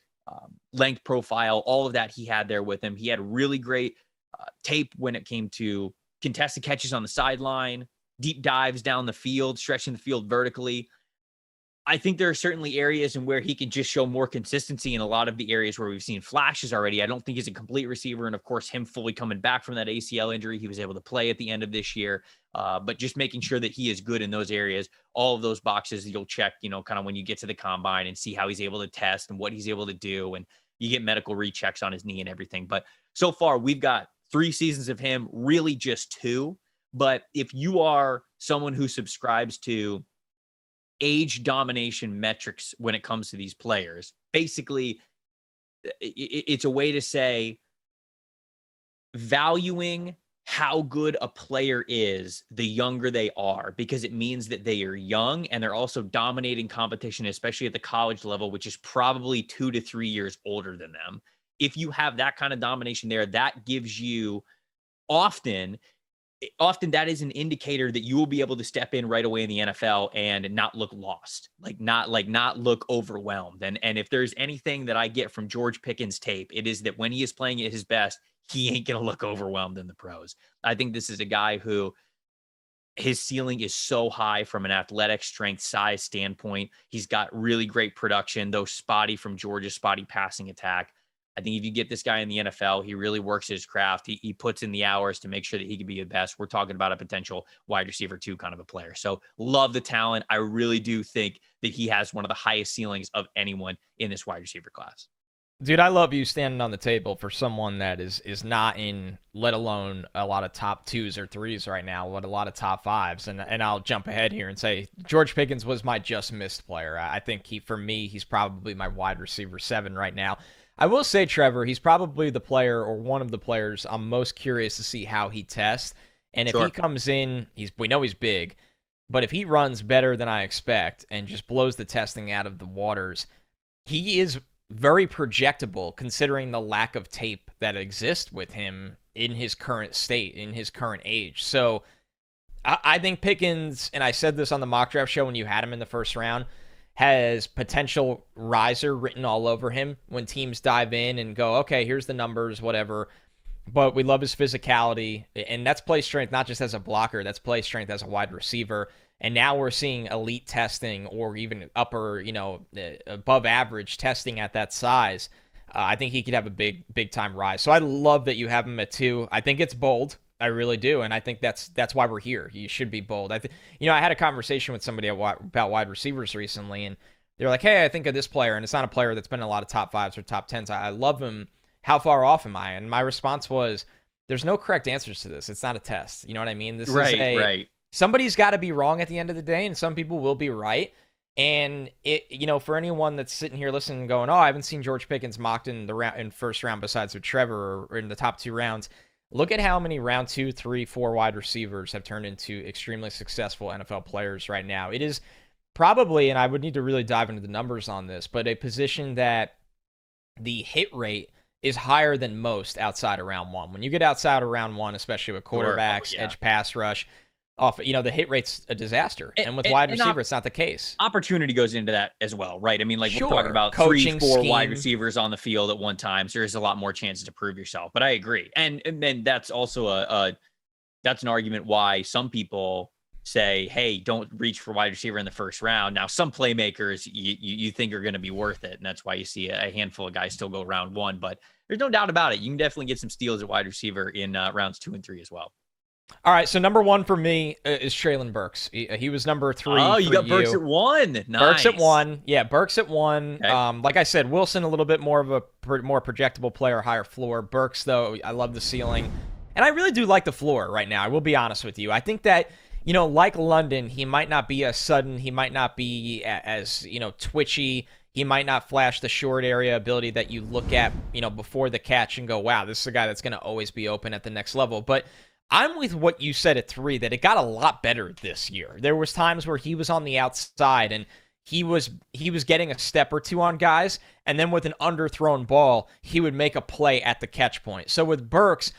length profile, all of that he had there with him. He had really great tape when it came to contested catches on the sideline, deep dives down the field, stretching the field vertically. I think there are certainly areas in where he can just show more consistency in a lot of the areas where we've seen flashes already. I don't think he's a complete receiver. And of course, him fully coming back from that ACL injury, he was able to play at the end of this year. But just making sure that he is good in those areas, all of those boxes you'll check, kind of when you get to the combine and see how he's able to test and what he's able to do. And you get medical rechecks on his knee and everything. But so far, we've got 3 seasons of him, really just 2. But if you are someone who subscribes to age domination metrics when it comes to these players, basically it's a way to say valuing how good a player is the younger they are, because it means that they are young and they're also dominating competition, especially at the college level, which is probably 2 to 3 years older than them. If you have that kind of domination there, that gives you often that is an indicator that you will be able to step in right away in the NFL and not look lost, not look overwhelmed. And if there's anything that I get from George Pickens' tape, it is that when he is playing at his best, he ain't going to look overwhelmed in the pros. I think this is a guy who his ceiling is so high from an athletic strength, size standpoint. He's got really great production, though spotty from Georgia's spotty passing attack. I think if you get this guy in the NFL, he really works his craft. He puts in the hours to make sure that he can be the best. We're talking about a potential wide receiver 2 kind of a player. So love the talent. I really do think that he has one of the highest ceilings of anyone in this wide receiver class. Dude, I love you standing on the table for someone that is not in, let alone a lot of top twos or threes right now, but a lot of top fives. And I'll jump ahead here and say George Pickens was my just missed player. I think for me, he's probably my wide receiver 7 right now. I will say, Trevor, he's probably the player or one of the players I'm most curious to see how he tests. And if he comes in, we know he's big, but if he runs better than I expect and just blows the testing out of the waters, he is very projectable considering the lack of tape that exists with him in his current state, in his current age. So I think Pickens, and I said this on the mock draft show when you had him in the first round, has potential riser written all over him when teams dive in and go, okay, here's the numbers, whatever. But we love his physicality, and that's play strength, not just as a blocker, that's play strength as a wide receiver. And now we're seeing elite testing or even upper, above average testing at that size. I think he could have a big time rise. So I love that you have him at 2. I think it's bold. I really do. And I think that's why we're here. You should be bold. I had a conversation with somebody about wide receivers recently, and they're like, hey, I think of this player, and it's not a player that's been in a lot of top 5s or top 10s. I love him. How far off am I? And my response was, there's no correct answers to this. It's not a test. You know what I mean? This is right. Somebody's got to be wrong at the end of the day, and some people will be right. And for anyone that's sitting here listening and going, oh, I haven't seen George Pickens mocked in first round besides with Trevor or in the top 2 rounds. Look at how many round 2, 3, 4 wide receivers have turned into extremely successful NFL players right now. It is probably, and I would need to really dive into the numbers on this, but a position that the hit rate is higher than most outside of round 1. When you get outside of round 1, especially with quarterbacks, edge pass rush, the hit rate's a disaster. And with wide receiver, it's not the case. Opportunity goes into that as well, right? I mean, we're talking about coaching 3, 4 wide receivers on the field at one time, so there's a lot more chances to prove yourself. But I agree. And then that's also that's an argument why some people say, hey, don't reach for wide receiver in the first round. Now, some playmakers you think are going to be worth it, and that's why you see a handful of guys still go round 1. But there's no doubt about it. You can definitely get some steals at wide receiver in rounds 2 and 3 as well. All right, so number 1 for me is Treylon Burks. He was number 3. Oh, you got Burks at 1. Nice. Burks at 1. Yeah, Burks at 1. Okay. Like I said, Wilson a little bit more of a more projectable player, higher floor. Burks, though, I love the ceiling. And I really do like the floor right now. I will be honest with you. I think that, like London, he might not be as sudden. He might not be as, twitchy. He might not flash the short area ability that you look at, before the catch and go, wow, this is a guy that's going to always be open at the next level. But I'm with what you said at 3, that it got a lot better this year. There was times where he was on the outside and he was getting a step or 2 on guys, and then with an underthrown ball, he would make a play at the catch point. So with Burks,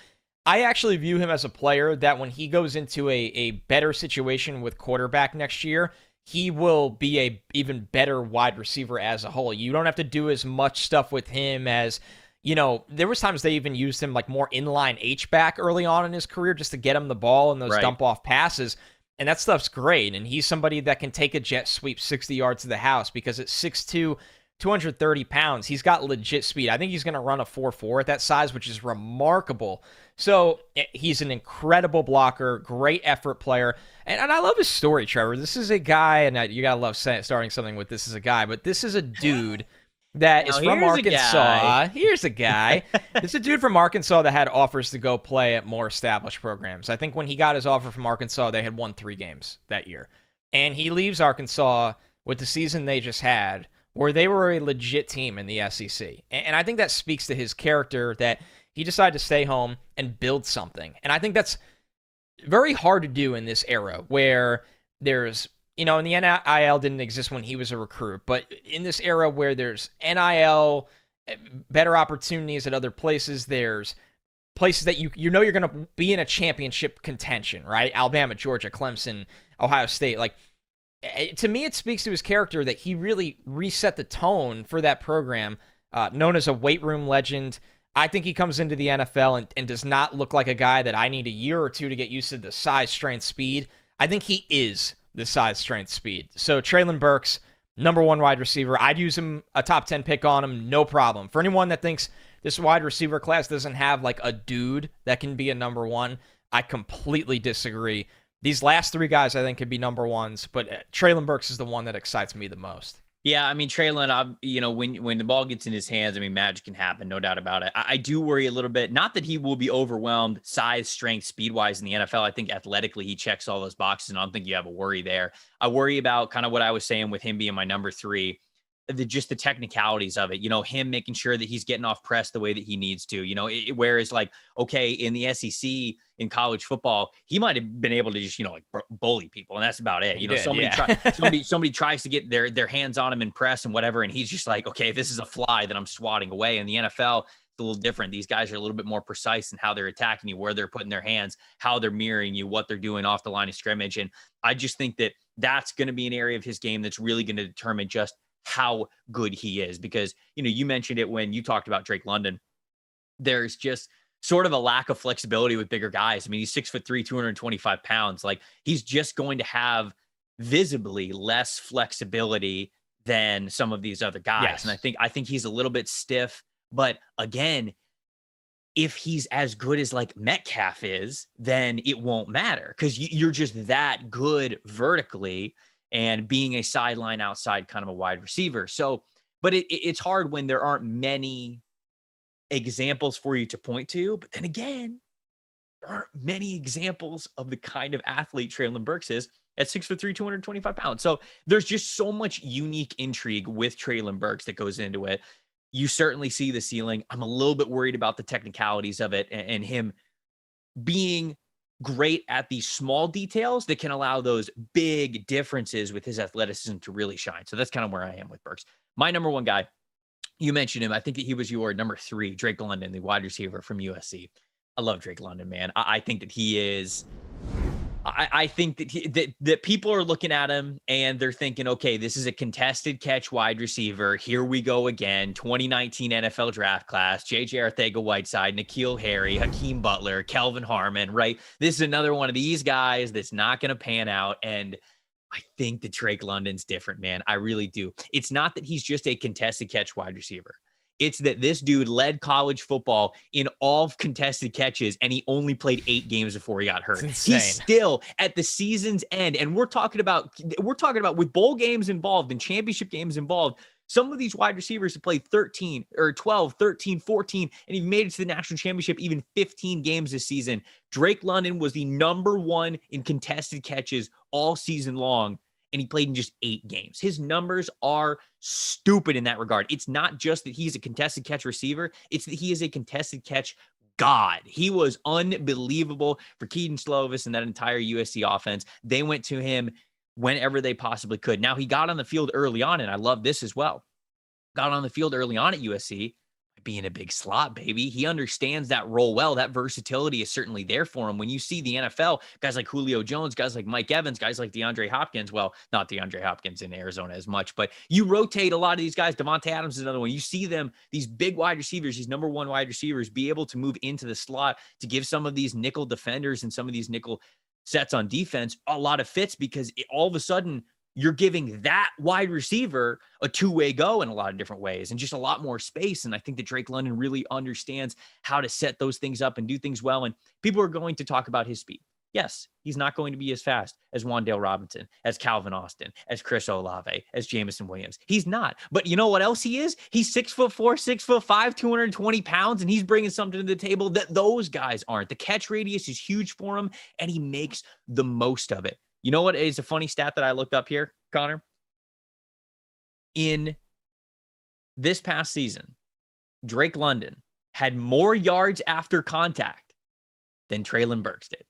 I actually view him as a player that when he goes into a better situation with quarterback next year, he will be a even better wide receiver as a whole. You don't have to do as much stuff with him as, there was times they even used him like more inline H-back early on in his career just to get him the ball and those dump-off passes. And that stuff's great. And he's somebody that can take a jet sweep 60 yards to the house because at 6'2", 230 pounds, he's got legit speed. I think he's going to run a 4.4 at that size, which is remarkable. So he's an incredible blocker, great effort player. And I love his story, Trevor. This is a guy, and you got to love starting something with this is a guy, but this is a dude that is from Arkansas. Here's a guy. This is a dude from Arkansas that had offers to go play at more established programs. I think when he got his offer from Arkansas, they had won 3 games that year. And he leaves Arkansas with the season they just had, where they were a legit team in the SEC. And I think that speaks to his character, that he decided to stay home and build something. And I think that's very hard to do in this era where there's, and the NIL didn't exist when he was a recruit, but in this era where there's NIL, better opportunities at other places, there's places that you're going to be in a championship contention, right? Alabama, Georgia, Clemson, Ohio State. Like, to me, it speaks to his character that he really reset the tone for that program, known as a weight room legend. I think he comes into the NFL and does not look like a guy that I need a year or 2 to get used to the size, strength, speed. I think he is the size, strength, speed. So Treylon Burks, number 1 wide receiver. I'd use him, a top 10 pick on him, no problem. For anyone that thinks this wide receiver class doesn't have like a dude that can be a number 1, I completely disagree. These last 3 guys I think could be number 1s, but Treylon Burks is the one that excites me the most. Yeah, I mean, Traylon, when the ball gets in his hands, I mean, magic can happen, no doubt about it. I do worry a little bit, not that he will be overwhelmed size, strength, speed wise in the NFL. I think athletically he checks all those boxes, and I don't think you have a worry there. I worry about kind of what I was saying with him being my number three, just the technicalities of it. Him making sure that he's getting off press the way that he needs to. Whereas like, okay, in the SEC in college football, he might have been able to just like bully people, and that's about it. He did, Somebody yeah. somebody tries to get their hands on him in press and whatever, and he's just like, okay, this is a fly that I'm swatting away. In the NFL, it's a little different. These guys are a little bit more precise in how they're attacking you, where they're putting their hands, how they're mirroring you, what they're doing off the line of scrimmage. And I just think that that's going to be an area of his game that's really going to determine just how good he is. Because, you mentioned it when you talked about Drake London. There's just sort of a lack of flexibility with bigger guys. I mean, he's 6'3", 225 pounds. Like, he's just going to have visibly less flexibility than some of these other guys. Yes. And I think he's a little bit stiff. But again, if he's as good as like Metcalf is, then it won't matter because you're just that good vertically and being a sideline outside kind of a wide receiver. So, but it's hard when there aren't many examples for you to point to. But then again, there aren't many examples of the kind of athlete Treylon Burks is at 6'3", 225 pounds. So there's just so much unique intrigue with Treylon Burks that goes into it. You certainly see the ceiling. I'm a little bit worried about the technicalities of it and him being great at these small details that can allow those big differences with his athleticism to really shine. So that's kind of where I am with Burks. My number one guy, you mentioned him. I think that he was your number three, Drake London, the wide receiver from USC. I love Drake London, man. I think that he is. I think that that people are looking at him and they're thinking, okay, this is a contested catch wide receiver. Here we go again. 2019 NFL draft class, JJ Arcega-Whiteside, N'Keal Harry, Hakeem Butler, Kelvin Harmon, right? This is another one of these guys that's not going to pan out. And I think that Drake London's different, man. I really do. It's not that he's just a contested catch wide receiver. It's that this dude led college football in all contested catches, and he only played 8 games before he got hurt. He's still at the season's end, and we're talking about with bowl games involved and championship games involved. Some of these wide receivers have played 13 or 12, 13, 14, and he made it to the national championship even 15 games this season. Drake London was the number one in contested catches all season long, and he played in just 8 games. His numbers are stupid in that regard. It's not just that he's a contested catch receiver. It's that he is a contested catch god. He was unbelievable for Kedon Slovis and that entire USC offense. They went to him whenever they possibly could. Now, he got on the field early on, and I love this as well. Got on the field early on at USC. Being a big slot, baby. He understands that role well. That versatility is certainly there for him. When you see the NFL, guys like Julio Jones, guys like Mike Evans, guys like DeAndre Hopkins, well, not DeAndre Hopkins in Arizona as much, but you rotate a lot of these guys. Devontae Adams is another one. You see them, these big wide receivers, these number one wide receivers, be able to move into the slot to give some of these nickel defenders and some of these nickel sets on defense a lot of fits because all of a sudden you're giving that wide receiver a two-way go in a lot of different ways and just a lot more space. And I think that Drake London really understands how to set those things up and do things well. And people are going to talk about his speed. Yes, he's not going to be as fast as Wan'Dale Robinson, as Calvin Austin, as Chris Olave, as Jameson Williams. He's not. But you know what else he is? He's 6'4", 6'5", 220 pounds, and he's bringing something to the table that those guys aren't. The catch radius is huge for him, and he makes the most of it. You know what is a funny stat that I looked up here, Connor? In this past season, Drake London had more yards after contact than Treylon Burks did.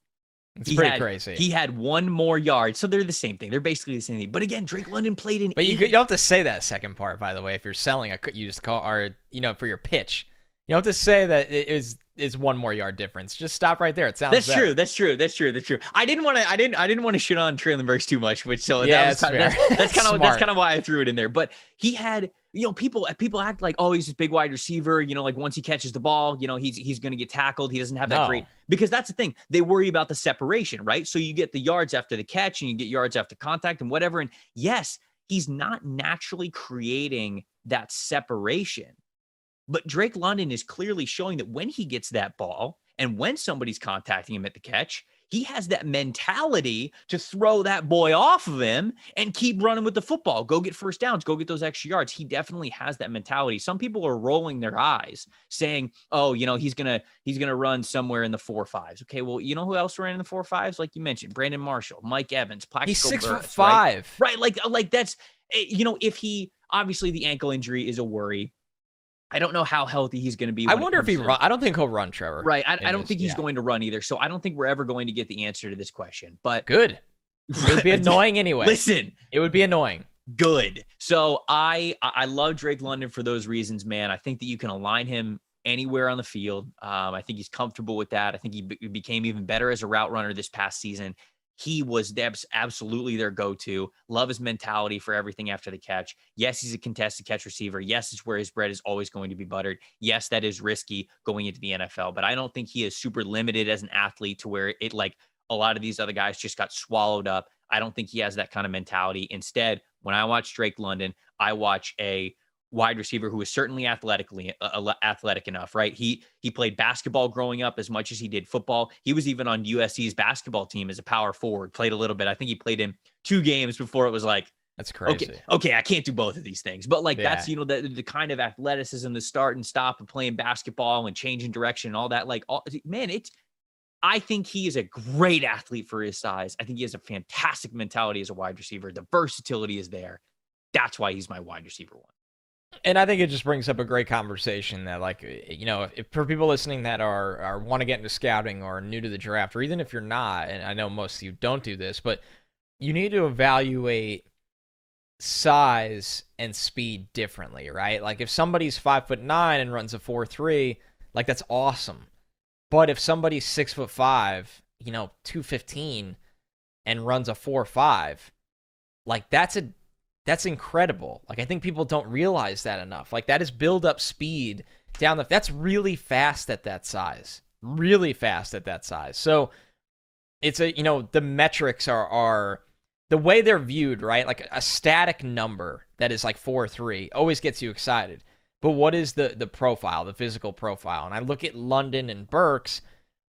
It's pretty crazy. He had 1 more yard. So they're the same thing. They're basically the same thing. But again, Drake London played in. But you don't have to say that second part, by the way, if you're selling a used car or, for your pitch. You don't have to say that it is 1 more yard difference. Just stop right there. It sounds That's better. true. That's true. I didn't want to shit on Treylon Burks too much, which that's kind of why I threw it in there. But he had, people act like, oh, he's this big wide receiver. Like once he catches the ball, he's going to get tackled. He doesn't have that great, because that's the thing. They worry about the separation, right? So you get the yards after the catch and you get yards after contact and whatever. And yes, he's not naturally creating that separation. But Drake London is clearly showing that when he gets that ball and when somebody's contacting him at the catch, he has that mentality to throw that boy off of him and keep running with the football. Go get first downs, go get those extra yards. He definitely has that mentality. Some people are rolling their eyes saying, oh, he's going to run somewhere in the 4.5s. Okay, well, you know who else ran in the 4.5s? Like you mentioned, Brandon Marshall, Mike Evans, Plaxico He's 6'5". Right? Like that's, if he, obviously the ankle injury is a worry. I don't know how healthy he's going to be. I wonder if he run. I don't think he'll run, Trevor. Right. I don't think he's going to run either. So I don't think we're ever going to get the answer to this question. But good. It would be annoying anyway. Listen, it would be annoying. Good. So I love Drake London for those reasons, man. I think that you can align him anywhere on the field. I think he's comfortable with that. I think he became even better as a route runner this past season. He was absolutely their go-to. Love his mentality for everything after the catch. Yes, he's a contested catch receiver. Yes, it's where his bread is always going to be buttered. Yes, that is risky going into the NFL, but I don't think he is super limited as an athlete to where it, like a lot of these other guys, just got swallowed up. I don't think he has that kind of mentality. Instead, when I watch Drake London, I watch a wide receiver who is certainly athletic enough, right? He played basketball growing up as much as he did football. He was even on USC's basketball team as a power forward, played a little bit. I think he played in 2 games before it was like, that's crazy. Okay, I can't do both of these things. But like that's, the kind of athleticism, the start and stop of playing basketball and changing direction and all that. Like, I think he is a great athlete for his size. I think he has a fantastic mentality as a wide receiver. The versatility is there. That's why he's my wide receiver 1. And I think it just brings up a great conversation that, like, if for people listening that are want to get into scouting or new to the draft, or even if you're not, and I know most of you don't do this, but you need to evaluate size and speed differently, right? Like if somebody's 5'9" and runs a 4.3, like that's awesome. But if somebody's 6'5", 215 and runs a 4.5, like that's incredible. Like I think people don't realize that enough. Like that is build up speed down that's really fast at that size. Really fast at that size. So it's the metrics are the way they're viewed, right? Like a static number that is like 4.3 always gets you excited. But what is the profile, the physical profile? And I look at London and Burks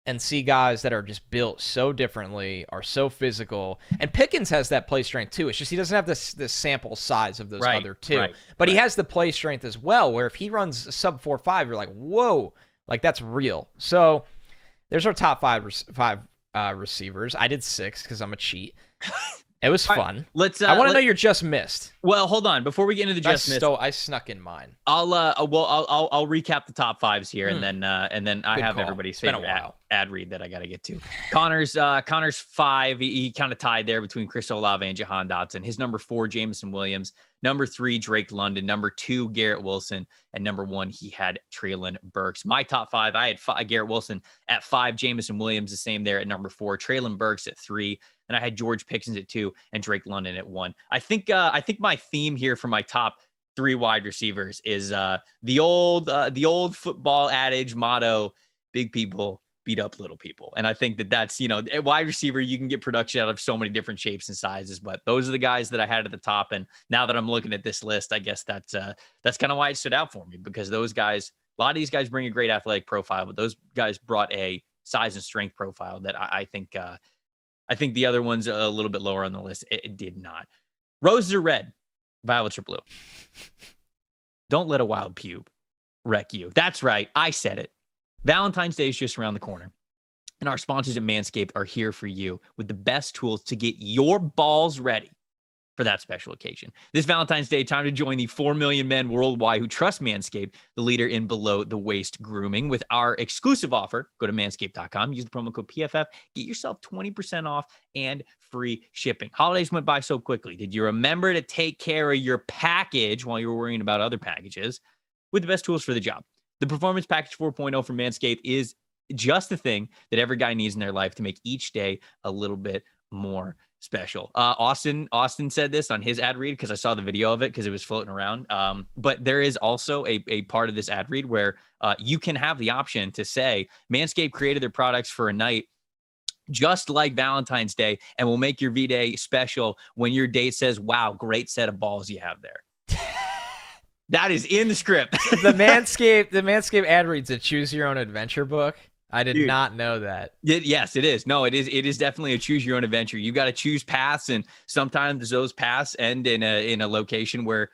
and see guys that are just built so differently, are so physical. And Pickens has that play strength too. It's just he doesn't have this sample size of those other two. But he has the play strength as well, where if he runs a sub 4.5, you're like, whoa, like that's real. So there's our top five receivers. I did 6 because I'm a cheat. It was fun. Right, I want to know your just missed. Well, hold on. Before we get into the just missed, I snuck in mine. I'll recap the top 5s here, and then I have everybody's favorite ad read that I got to get to. Connor's 5. He kind of tied there between Chris Olave and Jahan Dotson. His number 4, Jameson Williams. Number 3, Drake London. Number 2, Garrett Wilson. And number 1, he had Treylon Burks. My top 5, I had Garrett Wilson at 5, Jameson Williams the same there at number 4, Treylon Burks at 3. And I had George Pickens at 2 and Drake London at 1. I think my theme here for my top 3 wide receivers is the old football adage motto: big people beat up little people. And I think that's a wide receiver, you can get production out of so many different shapes and sizes, but those are the guys that I had at the top. And now that I'm looking at this list, I guess that's kind of why it stood out for me, because those guys, a lot of these guys bring a great athletic profile, but those guys brought a size and strength profile that I think the other ones a little bit lower on the list. It did not. Roses are red, violets are blue. Don't let a wild pube wreck you. That's right. I said it. Valentine's Day is just around the corner, and our sponsors at Manscaped are here for you with the best tools to get your balls ready for that special occasion. This Valentine's Day, time to join the 4 million men worldwide who trust Manscaped, the leader in below-the-waist grooming. With our exclusive offer, go to manscaped.com, use the promo code PFF, get yourself 20% off and free shipping. Holidays went by so quickly. Did you remember to take care of your package while you were worrying about other packages with the best tools for the job? The Performance Package 4.0 from Manscaped is just the thing that every guy needs in their life to make each day a little bit more special. Austin said this on his ad read, because I saw the video of it because it was floating around. But there is also a part of this ad read where you can have the option to say Manscaped created their products for a night just like Valentine's Day, and will make your V-Day special when your date says, wow, great set of balls you have there. That is in the script. The Manscaped ad reads a choose your own adventure book. I did Dude. not know that. Yes, it is. No, it is. It is definitely a choose your own adventure. You got to choose paths, and sometimes those paths end in a location where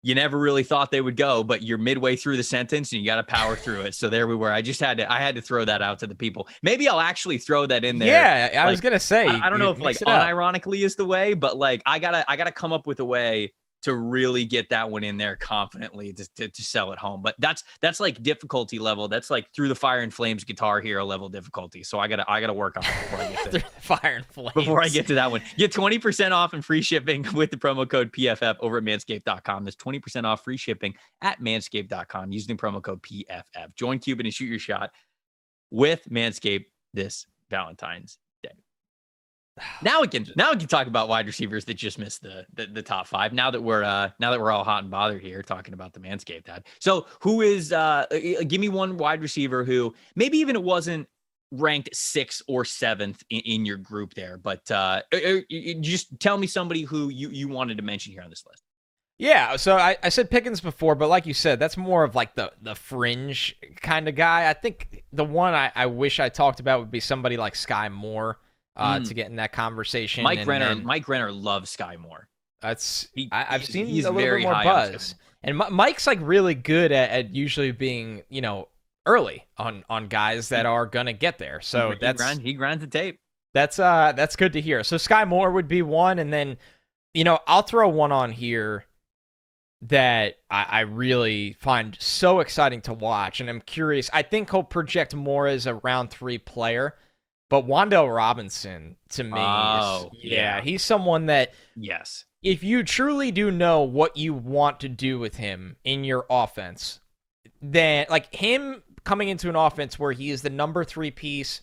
you never really thought they would go, but you're midway through the sentence and you got to power through it. So there we were. I had to throw that out to the people. Maybe I'll actually throw that in there. Yeah, I was gonna say. I don't know if like unironically is the way, but like I gotta come up with a way to really get that one in there confidently to sell it home. But that's like difficulty level. That's like Through the Fire and Flames Guitar Hero level difficulty. So I gotta work on it before I get there. Fire and Flames. Before I get to that one. Get 20% off and free shipping with the promo code PFF over at manscaped.com. That's 20% off free shipping at manscaped.com using the promo code PFF. Join Cuban and shoot your shot with Manscaped this Valentine's Day. Now we can talk about wide receivers that just missed the top 5. Now that we're all hot and bothered here talking about the Manscaped ad. So who is give me one wide receiver who maybe even it wasn't ranked 6th or 7th in your group there, but just tell me somebody who you wanted to mention here on this list. Yeah, so I said Pickens before, but like you said, that's more of like the fringe kind of guy. I think the one I wish I talked about would be somebody like Sky Moore to get in that conversation. Mike Renner loves Sky Moore. I've seen a little bit more buzz. And Mike's like really good at usually being, early on guys that are going to get there. So he grinds the tape. That's good to hear. So Sky Moore would be one. And then, I'll throw one on here that I really find so exciting to watch. And I'm curious. I think he'll project more as a round 3 player. But Wan'Dale Robinson, to me, he's someone that, yes, if you truly do know what you want to do with him in your offense, then like him coming into an offense where he is the number 3 piece,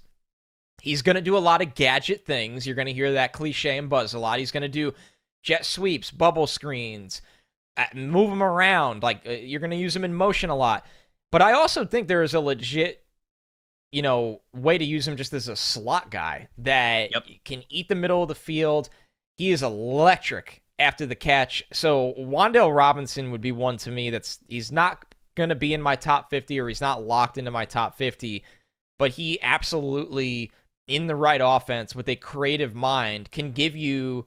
he's going to do a lot of gadget things. You're going to hear that cliche and buzz a lot. He's going to do jet sweeps, bubble screens, move him around. Like you're going to use him in motion a lot. But I also think there is a legit way to use him just as a slot guy that can eat the middle of the field. He is electric after the catch. So Wan'Dale Robinson would be one to me he's not going to be in my top 50 or he's not locked into my top 50, but he absolutely, in the right offense with a creative mind, can give you,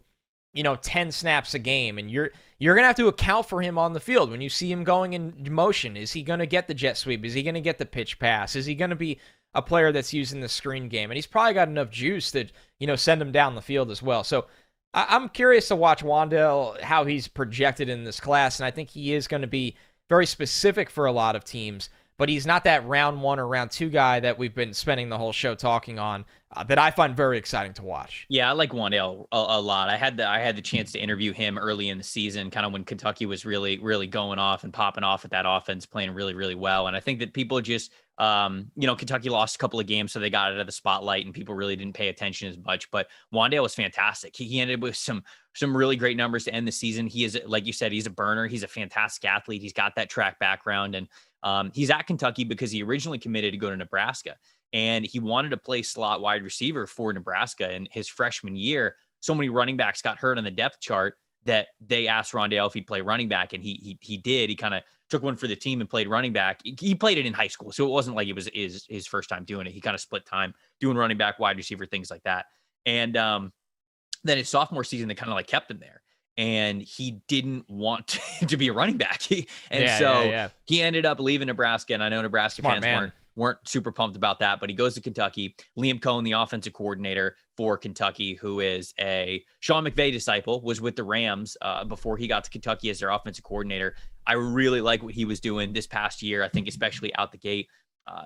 10 snaps a game. And you're going to have to account for him on the field. When you see him going in motion, is he going to get the jet sweep? Is he going to get the pitch pass? Is he going to be a player that's using the screen game? And he's probably got enough juice to, send him down the field as well. So I'm curious to watch Wan'Dale, how he's projected in this class. And I think he is going to be very specific for a lot of teams, but he's not that round 1 or round 2 guy that we've been spending the whole show talking on that I find very exciting to watch. Yeah, I like Wan'Dale a lot. I had the chance to interview him early in the season, kind of when Kentucky was really, really going off and popping off with that offense, playing really, really well. And I think that people just, Kentucky lost a couple of games, so they got out of the spotlight and people really didn't pay attention as much. But Wan'Dale was fantastic. He ended with some really great numbers to end the season. He is, like you said, he's a burner. He's a fantastic athlete. He's got that track background, and he's at Kentucky because he originally committed to go to Nebraska. And he wanted to play slot wide receiver for Nebraska. And his freshman year, so many running backs got hurt on the depth chart that they asked Wan'Dale if he'd play running back. And he did. He kind of took one for the team and played running back. He played it in high school, so it wasn't like it was his first time doing it. He kind of split time doing running back, wide receiver, things like that. And then his sophomore season, they kind of like kept him there. And he didn't want to be a running back. He ended up leaving Nebraska. And I know Nebraska fans weren't super pumped about that, but he goes to Kentucky. Liam Cohen, the offensive coordinator for Kentucky, who is a Sean McVay disciple, was with the Rams before he got to Kentucky as their offensive coordinator. I really like what he was doing this past year. I think especially out the gate,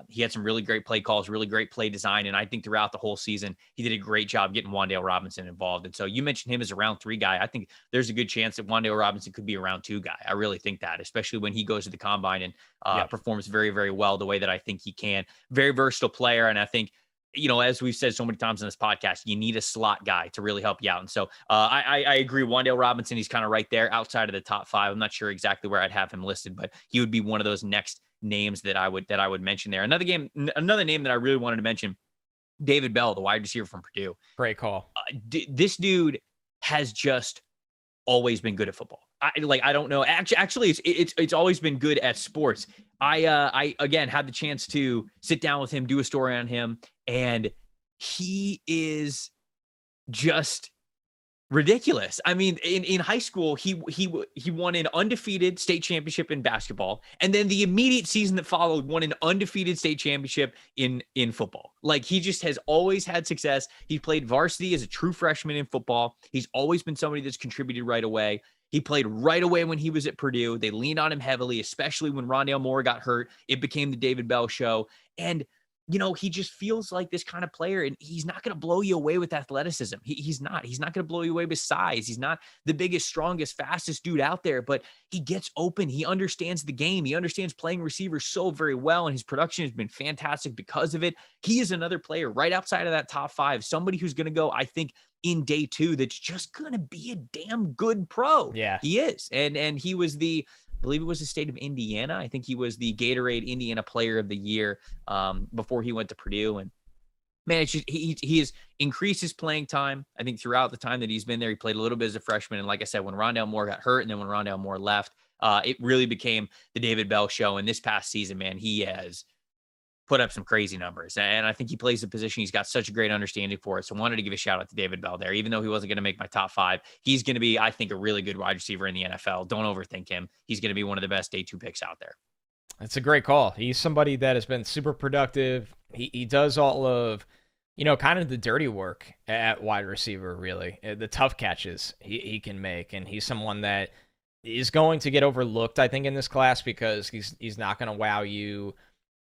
he had some really great play calls, really great play design. And I think throughout the whole season, he did a great job getting Wan'Dale Robinson involved. And so you mentioned him as a round 3 guy. I think there's a good chance that Wan'Dale Robinson could be a round 2 guy. I really think that, especially when he goes to the combine and performs very, very well the way that I think he can. Very versatile player. And I think, as we've said so many times in this podcast, you need a slot guy to really help you out. And so I agree. Wan'Dale Robinson, he's kind of right there outside of the top 5. I'm not sure exactly where I'd have him listed, but he would be one of those next names that I would mention there. Another name that I really wanted to mention, David Bell, the wide receiver from Purdue. Great call. This dude has just always been good at football. I don't know. Actually, it's always been good at sports. I again had the chance to sit down with him, do a story on him, and he is just ridiculous. I mean, in high school, he won an undefeated state championship in basketball, and then the immediate season that followed, won an undefeated state championship in football. Like, he just has always had success. He played varsity as a true freshman in football. He's always been somebody that's contributed right away. He played right away when he was at Purdue. They leaned on him heavily, especially when Rondale Moore got hurt. It became the David Bell show. And he just feels like this kind of player, and he's not going to blow you away with athleticism. He's not going to blow you away with size. He's not the biggest, strongest, fastest dude out there, but he gets open. He understands the game. He understands playing receiver so very well, and his production has been fantastic because of it. He is another player right outside of that top 5, somebody who's going to go, I think, in day 2, that's just going to be a damn good pro. Yeah, he is. And he was I believe it was the state of Indiana. I think he was the Gatorade Indiana Player of the Year before he went to Purdue. And man, it's just, he has increased his playing time. I think throughout the time that he's been there, he played a little bit as a freshman. And like I said, when Rondale Moore got hurt, and then when Rondale Moore left, it really became the David Bell show. And this past season, man, he has put up some crazy numbers. And I think he plays the position. He's got such a great understanding for it. So I wanted to give a shout out to David Bell there. Even though he wasn't going to make my top 5, he's going to be, I think, a really good wide receiver in the NFL. Don't overthink him. He's going to be one of the best day 2 picks out there. That's a great call. He's somebody that has been super productive. He does all of, kind of the dirty work at wide receiver, really. The tough catches he can make. And he's someone that is going to get overlooked, I think, in this class, because he's not going to wow you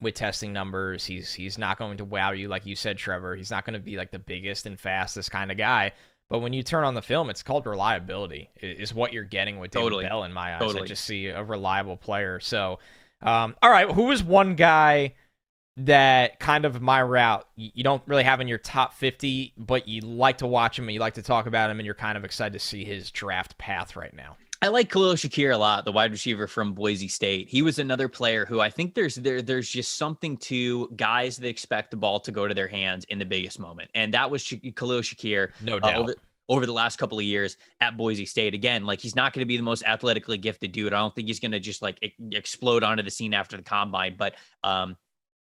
with testing numbers. He's not going to wow you, like you said, Trevor. He's not going to be like the biggest and fastest kind of guy. But when you turn on the film, it's called reliability is what you're getting with David Bell in my eyes. Totally. I just see a reliable player. So, all right, who is one guy that kind of my route you don't really have in your top 50, but you like to watch him and you like to talk about him, and you're kind of excited to see his draft path right now? I like Khalil Shakir a lot, the wide receiver from Boise State. He was another player who I think there's just something to guys that expect the ball to go to their hands in the biggest moment. And that was Khalil Shakir. No doubt. Over the last couple of years at Boise State. Again, like, he's not going to be the most athletically gifted dude. I don't think he's going to just like explode onto the scene after the combine, but I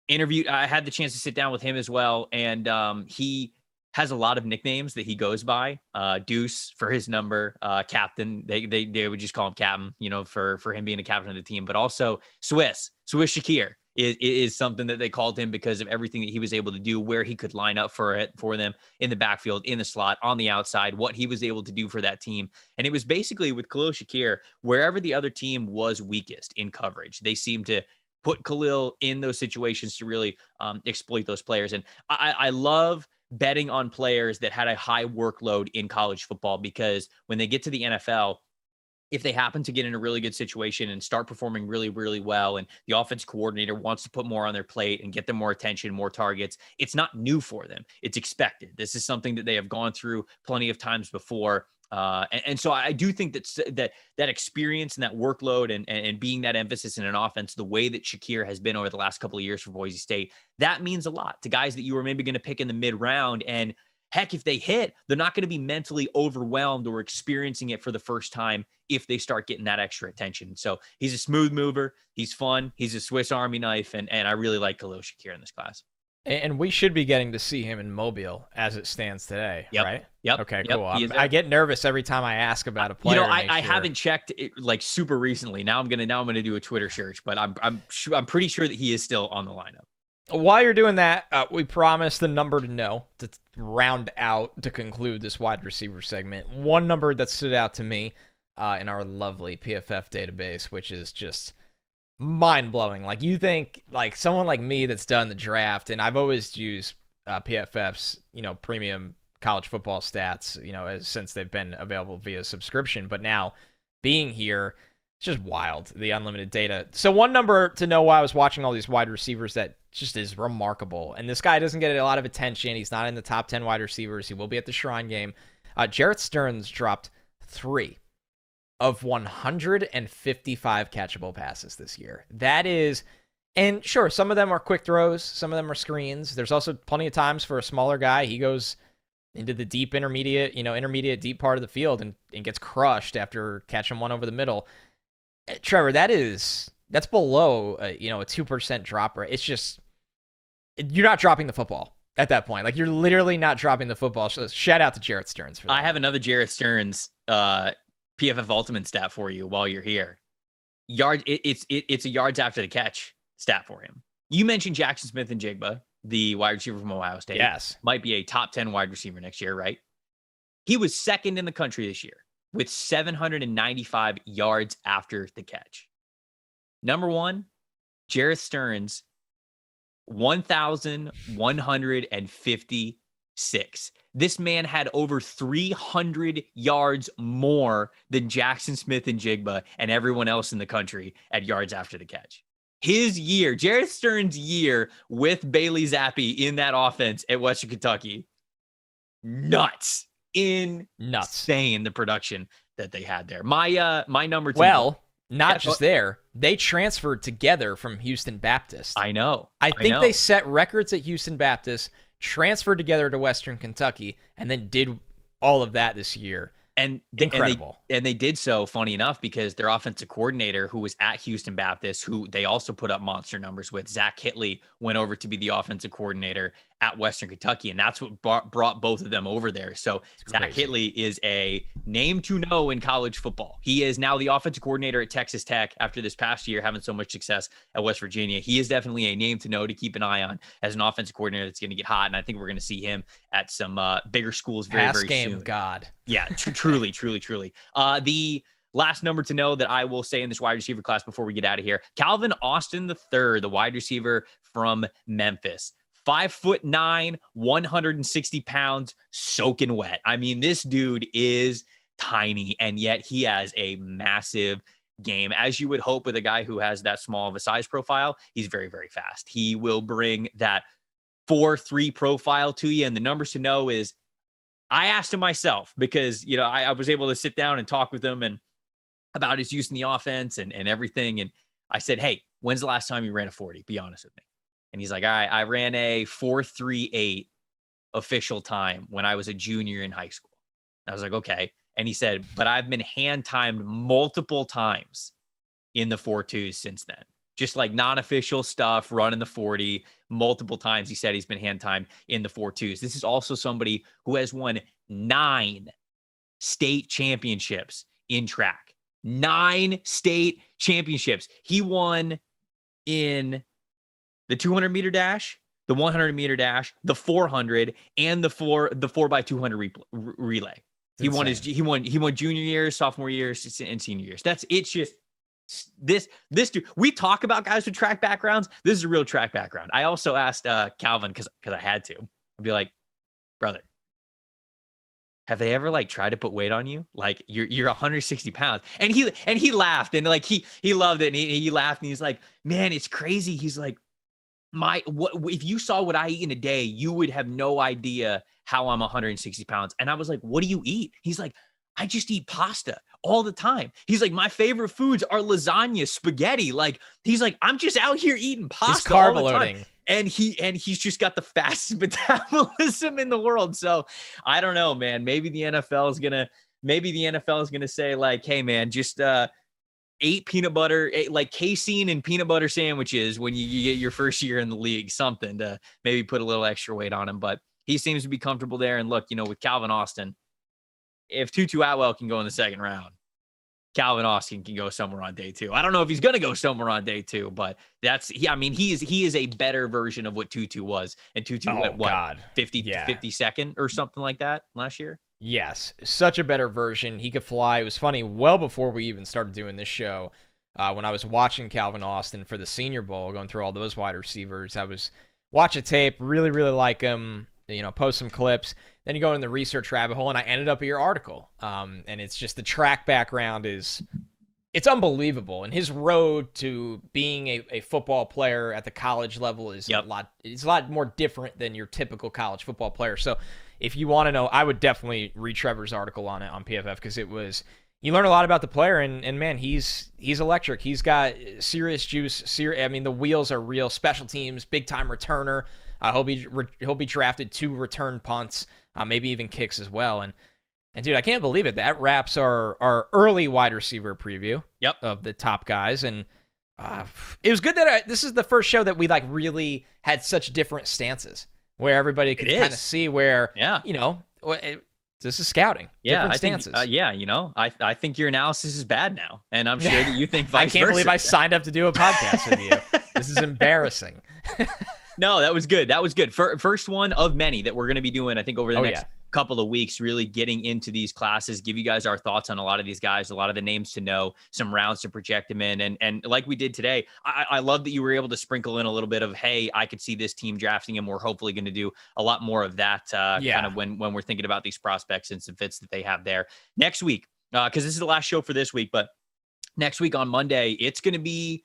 had the chance to sit down with him as well. And he has a lot of nicknames that he goes by. Deuce for his number, Captain. They would just call him Captain, for him being a captain of the team. But also Swiss Shakir is something that they called him because of everything that he was able to do, where he could line up for them in the backfield, in the slot, on the outside, what he was able to do for that team. And it was basically with Khalil Shakir, wherever the other team was weakest in coverage, they seemed to put Khalil in those situations to really exploit those players. And I love betting on players that had a high workload in college football, because when they get to the NFL, if they happen to get in a really good situation and start performing really, really well, and the offense coordinator wants to put more on their plate and get them more attention, more targets, it's not new for them. It's expected. This is something that they have gone through plenty of times before. And so I do think that experience and that workload and being that emphasis in an offense, the way that Shakir has been over the last couple of years for Boise State, that means a lot to guys that you were maybe going to pick in the mid round. And heck, if they hit, they're not going to be mentally overwhelmed or experiencing it for the first time if they start getting that extra attention. So he's a smooth mover. He's fun. He's a Swiss Army knife. And I really like Khalil Shakir in this class. And we should be getting to see him in Mobile as it stands today, right? Yep. Okay, yep. cool. I get nervous every time I ask about a player. I haven't checked it like super recently. Now I'm gonna do a Twitter search, but I'm pretty sure that he is still on the lineup. While you're doing that, we promised the number to know to round out to conclude this wide receiver segment. One number that stood out to me in our lovely PFF database, which is just mind-blowing. Like, you think, like, someone like me that's done the draft, and I've always used PFF's, premium college football stats, since they've been available via subscription. But now, being here, it's just wild, the unlimited data. So one number to know while I was watching all these wide receivers that just is remarkable, and this guy doesn't get a lot of attention. He's not in the top 10 wide receivers. He will be at the Shrine Game. Jarrett Stearns dropped 3 of 155 catchable passes this year. That is, and sure, some of them are quick throws, some of them are screens. There's also plenty of times for a smaller guy, he goes into the deep intermediate deep part of the field and gets crushed after catching one over the middle. Trevor, that's below a 2% drop rate. It's just, you're not dropping the football at that point. Like, you're literally not dropping the football. So shout out to Jarrett Stearns for that. I have another Jarrett Stearns PFF Ultimate stat for you while you're here. It's a yards after the catch stat for him. You mentioned Jackson Smith-Njigba, the wide receiver from Ohio State. Yes. Might be a top 10 wide receiver next year, right? He was second in the country this year with 795 yards after the catch. Number one, Jarrett Stearns, 1,156. This man had over 300 yards more than Jackson Smith-Njigba and everyone else in the country at yards after the catch. His year, Jarrett Stearns' year with Bailey Zappi in that offense at Western Kentucky, nuts. Insane the production that they had there. My number two. Well, not just there. They transferred together from Houston Baptist. I know. I think they set records at Houston Baptist, transferred together to Western Kentucky, and then did all of that this year. And incredible. And they did so, funny enough, because their offensive coordinator, who was at Houston Baptist, who they also put up monster numbers with, Zach Hitley, went over to be the offensive coordinator at Western Kentucky. And that's what brought both of them over there. So Zach Hitley is a name to know in college football. He is now the offensive coordinator at Texas Tech after this past year having so much success at West Virginia. He is definitely a name to know, to keep an eye on as an offensive coordinator that's going to get hot. And I think we're going to see him at some bigger schools very soon. God. Yeah, truly. The last number to know that I will say in this wide receiver class before we get out of here, Calvin Austin III, the wide receiver from Memphis. 5'9", 160 pounds, soaking wet. I mean, this dude is tiny, and yet he has a massive game. As you would hope with a guy who has that small of a size profile, he's very, very fast. He will bring that 4.3 profile to you. And the numbers to know is, I asked him myself because, I was able to sit down and talk with him and about his use in the offense and everything. And I said, hey, when's the last time you ran a 40? Be honest with me. And he's like, all right, I ran a 4.38 official time when I was a junior in high school. And I was like, okay. And he said, but I've been hand timed multiple times in the 4.2s since then. Just like non-official stuff, running the 40 multiple times. He said he's been hand timed in the 4.2s. This is also somebody who has won 9 state championships in track. 9 state championships. He won in the 200-meter dash, the 100-meter dash, the 400, and the 4x200 relay. He won junior years, sophomore years, and senior years. It's just this dude. We talk about guys with track backgrounds. This is a real track background. I also asked Calvin because I had to. I'd be like, brother, have they ever tried to put weight on you? Like you're 160 pounds. And he laughed and he loved it. And he laughed and he's like, man, it's crazy. He's like, if you saw what I eat in a day, you would have no idea how I'm 160 pounds. And I was like, what do you eat? He's like, I just eat pasta all the time. He's like, my favorite foods are lasagna, spaghetti. He's like, I'm just out here eating pasta all the time. And he's just got the fastest metabolism in the world. So I don't know, man. Maybe the NFL is gonna say hey man, just 8 peanut butter, casein and peanut butter sandwiches when you get your first year in the league, something to maybe put a little extra weight on him. But he seems to be comfortable there. And look, with Calvin Austin, if Tutu Atwell can go in the second round, Calvin Austin can go somewhere on day 2. I don't know if he's going to go somewhere on day 2, but he is a better version of what Tutu was. And Tutu went 52nd or something like that last year. Yes, such a better version. He could fly. It was funny, well before we even started doing this show, when I was watching Calvin Austin for the Senior Bowl, going through all those wide receivers, I was watching tape, really, really like him, post some clips. Then you go in the research rabbit hole, and I ended up at your article. And it's just the track background it's unbelievable. And his road to being a football player at the college level is a lot more different than your typical college football player. So if you want to know, I would definitely read Trevor's article on it on PFF because you learn a lot about the player and man, he's electric. He's got serious juice. The wheels are real. Special teams, big time returner. I hope he'll be drafted 2 return punts, maybe even kicks as well. And dude, I can't believe it. That wraps our early wide receiver preview. Yep. Of the top guys, and it was good that this is the first show that we like really had such different stances, where everybody could kind of see where, this is scouting. Yeah, different I think, stances. I think your analysis is bad now, and I'm sure that you think vice versa. I can't believe I signed up to do a podcast with you. This is embarrassing. No, that was good. That was good. First one of many that we're going to be doing, I think, over the next couple of weeks, really getting into these classes, give you guys our thoughts on a lot of these guys, a lot of the names to know, some rounds to project them in. And like we did today, I love that you were able to sprinkle in a little bit of, hey, I could see this team drafting him. We're hopefully going to do a lot more of that kind of when we're thinking about these prospects and some fits that they have there. Next week, because this is the last show for this week, but next week on Monday, it's going to be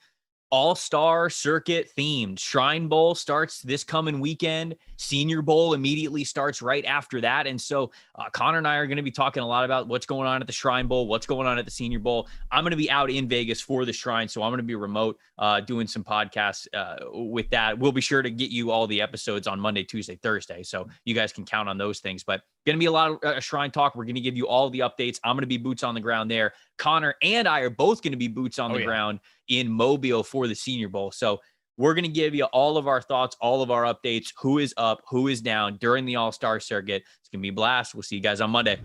All-Star Circuit themed. Shrine Bowl starts this coming weekend. Senior Bowl immediately starts right after that. And so Connor and I are going to be talking a lot about what's going on at the Shrine Bowl, what's going on at the Senior Bowl. I'm going to be out in Vegas for the Shrine, so I'm going to be remote doing some podcasts with that. We'll be sure to get you all the episodes on Monday, Tuesday, Thursday, so you guys can count on those things. But going to be a lot of Shrine talk. We're going to give you all the updates. I'm going to be boots on the ground there. Connor and I are both going to be boots on the ground in Mobile for the Senior Bowl. So we're going to give you all of our thoughts, all of our updates, who is up, who is down during the All-Star Circuit. It's going to be a blast. We'll see you guys on Monday.